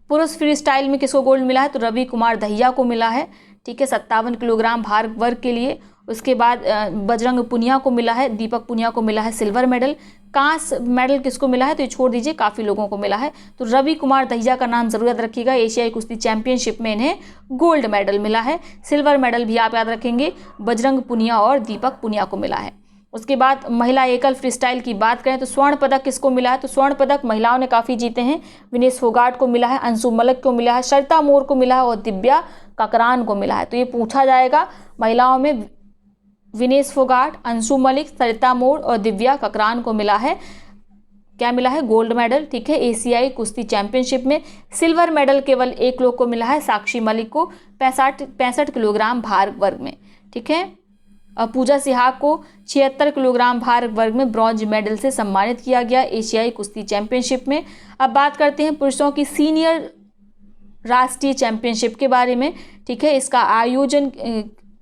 S1: पुरुष फ्री स्टाइल में किसको गोल्ड मिला है? तो रवि कुमार दहिया को मिला है, ठीक है, 57 किलोग्राम भार वर्ग के लिए। उसके बाद बजरंग पुनिया को मिला है, दीपक पुनिया को मिला है सिल्वर मेडल। कांस्य मेडल किसको मिला है? तो ये छोड़ दीजिए, काफ़ी लोगों को मिला है। तो रवि कुमार दहिया का नाम जरूर याद रखिएगा। एशियाई कुश्ती चैंपियनशिप में इन्हें गोल्ड मेडल मिला है। सिल्वर मेडल भी आप याद रखेंगे, बजरंग पुनिया और दीपक पुनिया को मिला है। उसके बाद महिला एकल फ्री स्टाइल की बात करें तो स्वर्ण पदक किसको मिला है? तो स्वर्ण पदक महिलाओं ने काफ़ी जीते हैं। विनेश फोगाट को मिला है, अंशु मलिक को मिला है, सरिता मोर को मिला है और दिव्या ककरान को मिला है। तो ये पूछा जाएगा, महिलाओं में विनेश फोगाट, अंशु मलिक, सरिता मोर और दिव्या ककरान को मिला है, क्या मिला है? गोल्ड मेडल, ठीक है। एशियाई कुश्ती चैंपियनशिप में सिल्वर मेडल केवल एक लोग को मिला है, साक्षी मलिक को 65 किलोग्राम भार वर्ग में, ठीक है। पूजा सिहाग को 76 किलोग्राम भार वर्ग में ब्रॉन्ज मेडल से सम्मानित किया गया एशियाई कुश्ती चैंपियनशिप में। अब बात करते हैं पुरुषों की सीनियर राष्ट्रीय चैंपियनशिप के बारे में, ठीक है। इसका आयोजन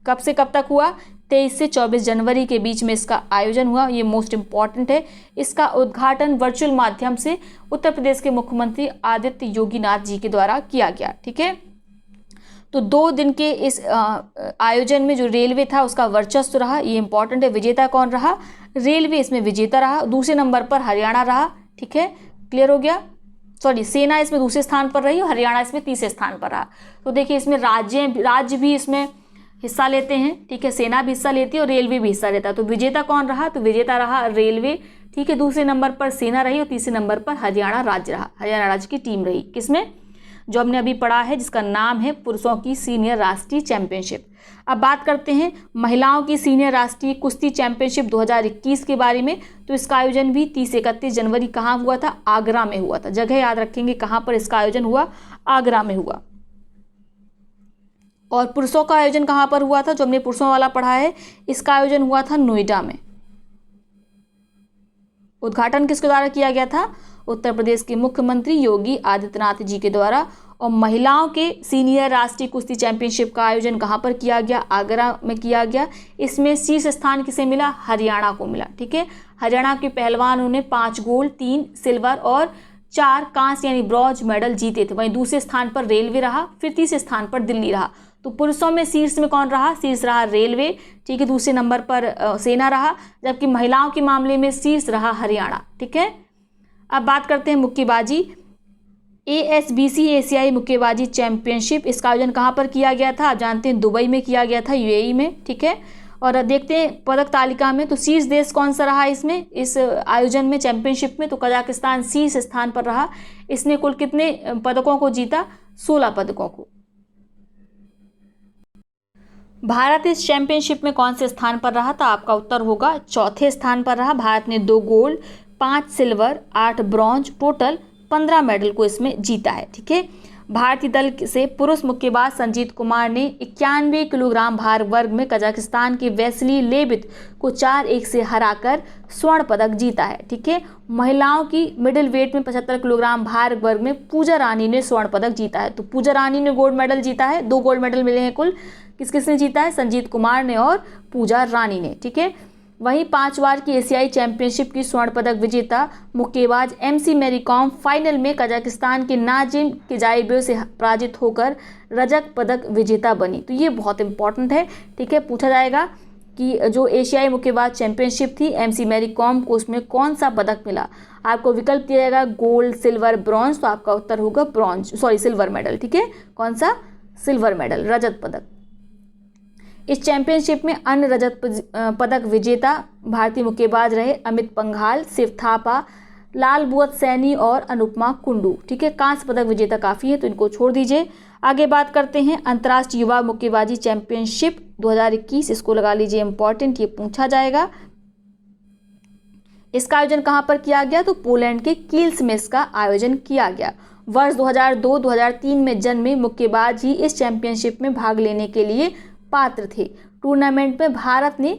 S1: कब से कब तक हुआ? 23 से 24 जनवरी के बीच में इसका आयोजन हुआ। ये मोस्ट इम्पॉर्टेंट है। इसका उद्घाटन वर्चुअल माध्यम से उत्तर प्रदेश के मुख्यमंत्री आदित्य योगीनाथ जी के द्वारा किया गया, ठीक है। तो 2 दिन के इस आयोजन में जो रेलवे था उसका वर्चस्व रहा, ये इंपॉर्टेंट है। विजेता कौन रहा? रेलवे इसमें विजेता रहा। दूसरे नंबर पर हरियाणा रहा, ठीक है, क्लियर हो गया। सॉरी, सेना इसमें दूसरे स्थान पर रही और हरियाणा इसमें तीसरे स्थान पर रहा। तो देखिए इसमें राज्य भी इसमें हिस्सा लेते हैं, ठीक है, सेना भी हिस्सा लेती है और रेलवे भी हिस्सा लेता है। तो विजेता कौन रहा? तो विजेता रहा रेलवे, ठीक है। दूसरे नंबर पर सेना रही और तीसरे नंबर पर हरियाणा राज्य रहा, हरियाणा राज्य की टीम रही। किसमें? जो हमने अभी पढ़ा है, जिसका नाम है पुरुषों की सीनियर राष्ट्रीय चैंपियनशिप। अब बात करते हैं महिलाओं की सीनियर राष्ट्रीय कुश्ती चैंपियनशिप 2021 के बारे में। तो इसका आयोजन भी 30 से 31 जनवरी कहाँ हुआ था? आगरा में हुआ था। जगह याद रखेंगे कहाँ पर इसका आयोजन हुआ? आगरा में हुआ। और पुरुषों का आयोजन कहाँ पर हुआ था? जो हमने पुरुषों वाला पढ़ा है, इसका आयोजन हुआ था नोएडा में। उद्घाटन किसके द्वारा किया गया था? उत्तर प्रदेश के मुख्यमंत्री योगी आदित्यनाथ जी के द्वारा। और महिलाओं के सीनियर राष्ट्रीय कुश्ती चैंपियनशिप का आयोजन कहाँ पर किया गया? आगरा में किया गया। इसमें शीर्ष स्थान किसे मिला? हरियाणा को मिला, ठीक है। हरियाणा के पहलवानों ने 5 गोल्ड, 3 सिल्वर और 4 कांस्य यानी ब्रॉन्ज मेडल जीते थे। वहीं दूसरे स्थान पर रेलवे रहा, फिर तीसरे स्थान पर दिल्ली रहा। तो पुरुषों में शीर्ष में कौन रहा? शीर्ष रहा रेलवे, ठीक है। दूसरे नंबर पर सेना रहा, जबकि महिलाओं के मामले में शीर्ष रहा हरियाणा, ठीक है। अब बात करते हैं मुक्केबाजी। ASBC एशियाई मुक्केबाजी चैंपियनशिप, इसका आयोजन कहाँ पर किया गया था? आप जानते हैं दुबई में किया गया था, UAE में, ठीक है। और देखते हैं पदक तालिका में, तो शीर्ष देश कौन सा रहा इसमें, इस आयोजन में, चैंपियनशिप में, तो कजाकिस्तान शीर्ष स्थान पर रहा। इसने कुल कितने पदकों को जीता, 16 पदकों को। भारत इस चैंपियनशिप में कौन से स्थान पर रहा, तो आपका उत्तर होगा चौथे स्थान पर रहा। भारत ने 2 gold, 5 silver, 8 bronze, total 15 medal को इसमें जीता है। ठीक है, भारतीय दल से पुरुष मुक्केबाज संजीत कुमार ने 91 किलोग्राम भार वर्ग में कजाकिस्तान के वेस्ली लेबित को 4-1 से हराकर स्वर्ण पदक जीता है। ठीक है, महिलाओं की मिडिल वेट में 75 किलोग्राम भार वर्ग में पूजा रानी ने स्वर्ण पदक जीता है। तो पूजा रानी ने गोल्ड मेडल जीता है, 2 गोल्ड मेडल मिले हैं कुल। किस किसने जीता है, संजीत कुमार ने और पूजा रानी ने। ठीक है, वहीं 5 बार की एशियाई चैंपियनशिप की स्वर्ण पदक विजेता मुक्केबाज MC मैरी कॉम फाइनल में कजाकिस्तान के नाजिम किजाइबेव से पराजित होकर रजत पदक विजेता बनी। तो ये बहुत इंपॉर्टेंट है। ठीक है, पूछा जाएगा कि जो एशियाई मुक्केबाज चैंपियनशिप थी MC मैरी कॉम को, उसमें कौन सा पदक मिला। आपको विकल्प दिया जाएगा गोल्ड, सिल्वर, ब्रॉन्ज, तो आपका उत्तर होगा सिल्वर मेडल। ठीक है, कौन सा, सिल्वर मेडल, रजत पदक। इस चैंपियनशिप में अन्य रजत पदक विजेता भारतीय मुक्केबाज रहे अमित पंघाल, शिव थापा, लाल बुअत सैनी और अनुपमा कुंडू। ठीक है, कांस्य पदक विजेता काफ़ी है, तो इनको छोड़ दीजिए। आगे बात करते हैं अंतर्राष्ट्रीय युवा मुक्केबाजी चैंपियनशिप 2021, इसको लगा लीजिए इंपॉर्टेंट, ये पूछा जाएगा। इसका आयोजन कहाँ पर किया गया, तो पोलैंड के कील्स में इसका आयोजन किया गया। वर्ष 2002-2003 में जन्मे मुक्केबाज ही इस चैंपियनशिप में भाग लेने के लिए पात्र थे। टूर्नामेंट में भारत ने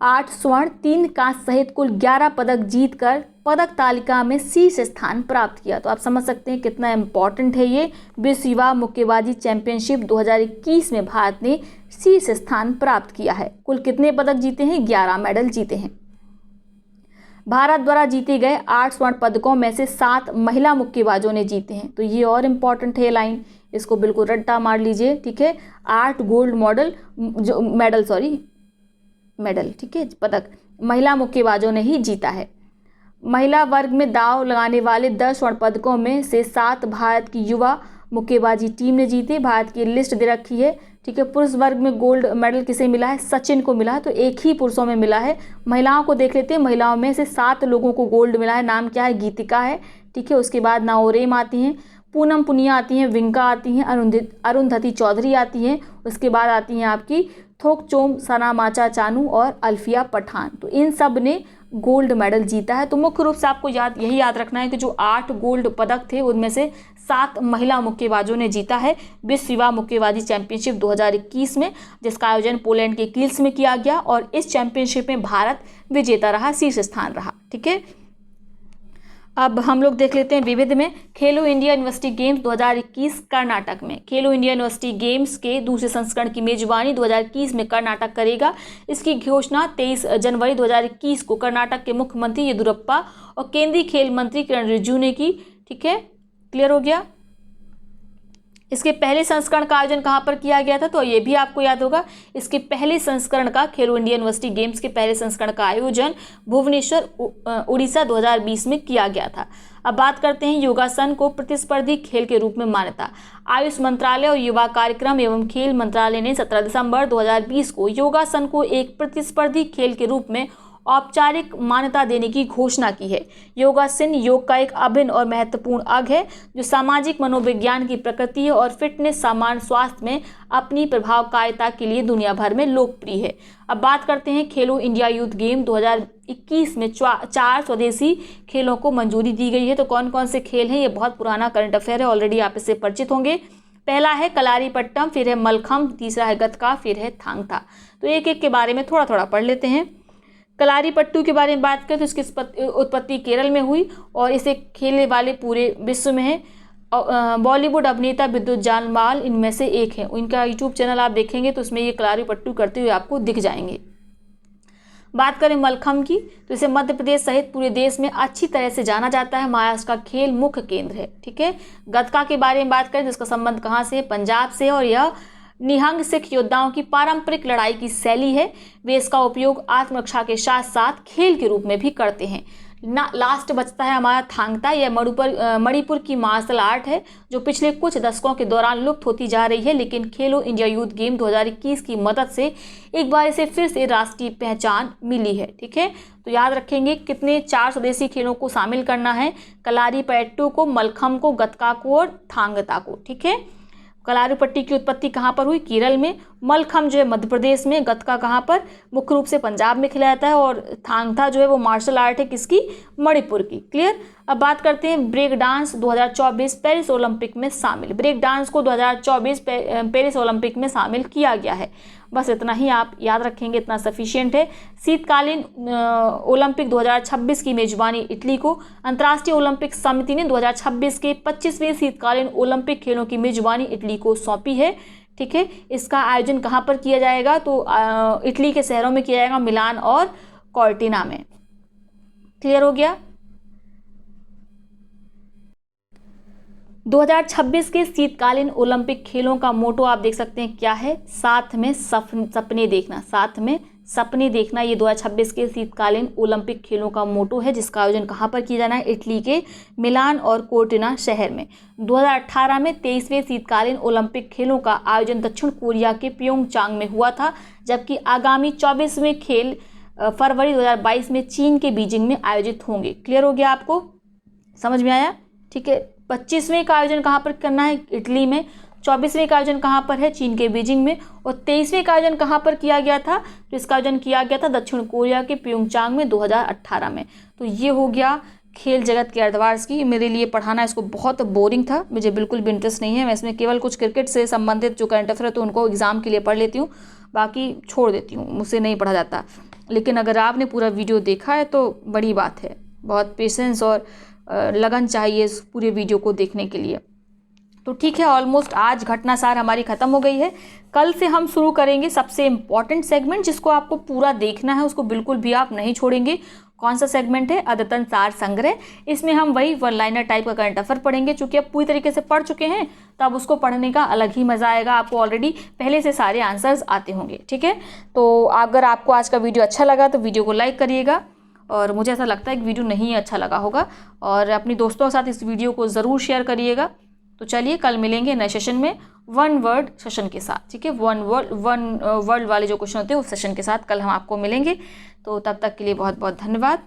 S1: 8 स्वर्ण, 3 कांस्य सहित कुल 11 पदक जीतकर पदक तालिका में शीर्ष स्थान प्राप्त किया। तो आप समझ सकते हैं कितना इंपॉर्टेंट है ये। विश्व युवा मुक्केबाजी चैंपियनशिप 2021 में भारत ने शीर्ष स्थान प्राप्त किया है। कुल कितने पदक जीते हैं, 11 मेडल जीते हैं। भारत द्वारा जीते गए 8 स्वर्ण पदकों में से 7 महिला मुक्केबाजों ने जीते हैं। तो ये और इम्पॉर्टेंट है लाइन, इसको बिल्कुल रट्टा मार लीजिए। ठीक है, 8 गोल्ड मेडल, ठीक है, पदक महिला मुक्केबाजों ने ही जीता है। महिला वर्ग में दांव लगाने वाले 10 स्वर्ण पदकों में से 7 भारत की युवा मुक्केबाजी टीम ने जीते। भारत की लिस्ट दे रखी है। ठीक है, पुरुष वर्ग में गोल्ड मेडल किसे मिला है, सचिन को मिला है, तो एक ही पुरुषों में मिला है। महिलाओं को देख लेते हैं, महिलाओं में से 7 लोगों को गोल्ड मिला है। नाम क्या है, गीतिका है। ठीक है, उसके बाद नाओरेम आती हैं, पूनम पुनिया आती हैं, विंका आती हैं, अरुंधति चौधरी आती हैं। उसके बाद आती हैं आपकी थोकचोम सनामाचा चानू और अल्फिया पठान। तो इन सब ने गोल्ड मेडल जीता है। तो मुख्य रूप से आपको यही याद रखना है कि जो 8 गोल्ड पदक थे उनमें से 7 महिला मुक्केबाजों ने जीता है विश्व युवा मुक्केबाजी चैंपियनशिप 2021 में, जिसका आयोजन पोलैंड के कील्स में किया गया। और इस चैंपियनशिप में भारत विजेता रहा, शीर्ष स्थान रहा। ठीक है, अब हम लोग देख लेते हैं विविध में। खेलो इंडिया यूनिवर्सिटी गेम्स 2021 कर्नाटक में। खेलो इंडिया यूनिवर्सिटी गेम्स के दूसरे संस्करण की मेजबानी 2021 में कर्नाटक करेगा। इसकी घोषणा 23 जनवरी 2021 को कर्नाटक के मुख्यमंत्री येदियुरप्पा और केंद्रीय खेल मंत्री किरण रिजिजू ने की। ठीक है, क्लियर हो गया। इसके पहले संस्करण का आयोजन कहाँ पर किया गया था, तो ये भी आपको याद होगा। इसके पहले संस्करण का, खेलो इंडिया यूनिवर्सिटी गेम्स के पहले संस्करण का आयोजन भुवनेश्वर उड़ीसा 2020 में किया गया था। अब बात करते हैं योगासन को प्रतिस्पर्धी खेल के रूप में मान्यता। आयुष मंत्रालय और युवा कार्यक्रम एवं खेल मंत्रालय ने 17 दिसंबर 2020 को योगासन को एक प्रतिस्पर्धी खेल के रूप में औपचारिक मान्यता देने की घोषणा की है। योगासन योग का एक अभिन्न और महत्वपूर्ण अंग है जो सामाजिक मनोविज्ञान की प्रकृति है और फिटनेस, सामान्य स्वास्थ्य में अपनी प्रभावकारिता के लिए दुनिया भर में लोकप्रिय है। अब बात करते हैं खेलो इंडिया यूथ गेम 2021 में 4 स्वदेशी खेलों को मंजूरी दी गई है। तो कौन कौन से खेल हैं, ये बहुत पुराना करंट अफेयर है, ऑलरेडी आप इससे परिचित होंगे। पहला है कलारीपट्टम, फिर है मलखम्ब, तीसरा है गतका, फिर है थांग था। तो एक एक के बारे में थोड़ा थोड़ा पढ़ लेते हैं। कलारीपट्टू के बारे में बात करें तो इसकी उत्पत्ति केरल में हुई और इसे खेलने वाले पूरे विश्व में है। बॉलीवुड अभिनेता विद्युत जामवाल इनमें से एक है। इनका यूट्यूब चैनल आप देखेंगे तो उसमें ये कलारीपट्टू करते हुए आपको दिख जाएंगे। बात करें मलखम्ब की तो इसे मध्य प्रदेश सहित पूरे देश में अच्छी तरह से जाना जाता है। महाराष्ट्र का खेल मुख्य केंद्र है। ठीक है, गतका के बारे में बात करें तो इसका संबंध कहाँ से है, पंजाब से, और यह निहंग सिख योद्धाओं की पारंपरिक लड़ाई की शैली है। वे इसका उपयोग आत्मरक्षा के साथ साथ खेल के रूप में भी करते हैं। लास्ट बचता है हमारा थांगता। यह मणिपुर की मार्शल आर्ट है जो पिछले कुछ दशकों के दौरान लुप्त होती जा रही है, लेकिन खेलो इंडिया यूथ गेम 2021 की मदद से एक बार इसे फिर से राष्ट्रीय पहचान मिली है। ठीक है, तो याद रखेंगे कितने 4 स्वदेशी खेलों को शामिल करना है, कलारीपयट्टू को, मलखम्ब को, गतका को और थांगता को। ठीक है, कलारीपट्टी की उत्पत्ति कहाँ पर हुई? केरल में। मलखम्ब जो है मध्य प्रदेश में। गतका कहाँ पर? मुख्य रूप से पंजाब में खिलाया जाता है। और थांगता जो है वो मार्शल आर्ट है किसकी? मणिपुर की। क्लियर। अब बात करते हैं ब्रेक डांस 2024 पेरिस ओलंपिक में शामिल। ब्रेक डांस को 2024 पेरिस ओलंपिक में शामिल किया गया है। बस इतना ही आप याद रखेंगे, इतना सफिशिएंट है। शीतकालीन ओलंपिक 2026 की मेजबानी इटली को। अंतर्राष्ट्रीय ओलंपिक समिति ने 2026 के 25वें शीतकालीन ओलंपिक खेलों की मेजबानी इटली को सौंपी है। ठीक है, इसका आयोजन कहाँ पर किया जाएगा? तो इटली के शहरों में किया जाएगा, मिलान और कॉर्टिना में। क्लियर हो गया। 2026 के शीतकालीन ओलंपिक खेलों का मोटो आप देख सकते हैं क्या है? साथ में सपने देखना। साथ में सपने देखना, ये 2026 के शीतकालीन ओलंपिक खेलों का मोटो है, जिसका आयोजन कहाँ पर किया जाना है? इटली के मिलान और कोर्टिना शहर में। 2018 में 23वें शीतकालीन ओलंपिक खेलों का आयोजन दक्षिण कोरिया के प्योंगचांग में हुआ था, जबकि आगामी 24वें खेल फरवरी 2022 में चीन के बीजिंग में आयोजित होंगे। क्लियर हो गया आपको? समझ में आया? ठीक है, 25वें का आयोजन कहाँ पर करना है? इटली में। 24वें का आयोजन कहाँ पर है? चीन के बीजिंग में। और 23वें का आयोजन कहाँ पर किया गया था? तो इसका आयोजन किया गया था दक्षिण कोरिया के प्योंगचांग में 2018 में। तो ये हो गया खेल जगत के अर्धवार्स की। मेरे लिए पढ़ाना इसको बहुत बोरिंग था, मुझे बिल्कुल भी इंटरेस्ट नहीं है। मैं इसमें केवल कुछ क्रिकेट से संबंधित जो करंट अफेयर है तो उनको एग्जाम के लिए पढ़ लेती हूँ, बाकी छोड़ देती हूँ, मुझसे नहीं पढ़ा जाता। लेकिन अगर आपने पूरा वीडियो देखा है तो बड़ी बात है। बहुत पेशेंस और लगन चाहिए इस पूरे वीडियो को देखने के लिए। तो ठीक है, ऑलमोस्ट आज घटनासार हमारी ख़त्म हो गई है। कल से हम शुरू करेंगे सबसे इम्पॉर्टेंट सेगमेंट, जिसको आपको पूरा देखना है, उसको बिल्कुल भी आप नहीं छोड़ेंगे। कौन सा सेगमेंट है? अद्यतन सार संग्रह। इसमें हम वही वन लाइनर टाइप का करंट अफेयर पढ़ेंगे। चूंकि अब पूरी तरीके से पढ़ चुके हैं तो अब उसको पढ़ने का अलग ही मज़ा आएगा। आपको ऑलरेडी पहले से सारे आंसर्स आते होंगे। ठीक है, तो अगर आपको आज का वीडियो अच्छा लगा तो वीडियो को लाइक करिएगा, और मुझे ऐसा लगता है कि वीडियो नहीं अच्छा लगा होगा, और अपनी दोस्तों के साथ इस वीडियो को ज़रूर शेयर करिएगा। तो चलिए कल मिलेंगे नए सेशन में वन वर्ड सेशन के साथ। ठीक है, वन वर्ड वाले जो क्वेश्चन होते हैं उस सेशन के साथ कल हम आपको मिलेंगे। तो तब तक के लिए बहुत बहुत धन्यवाद।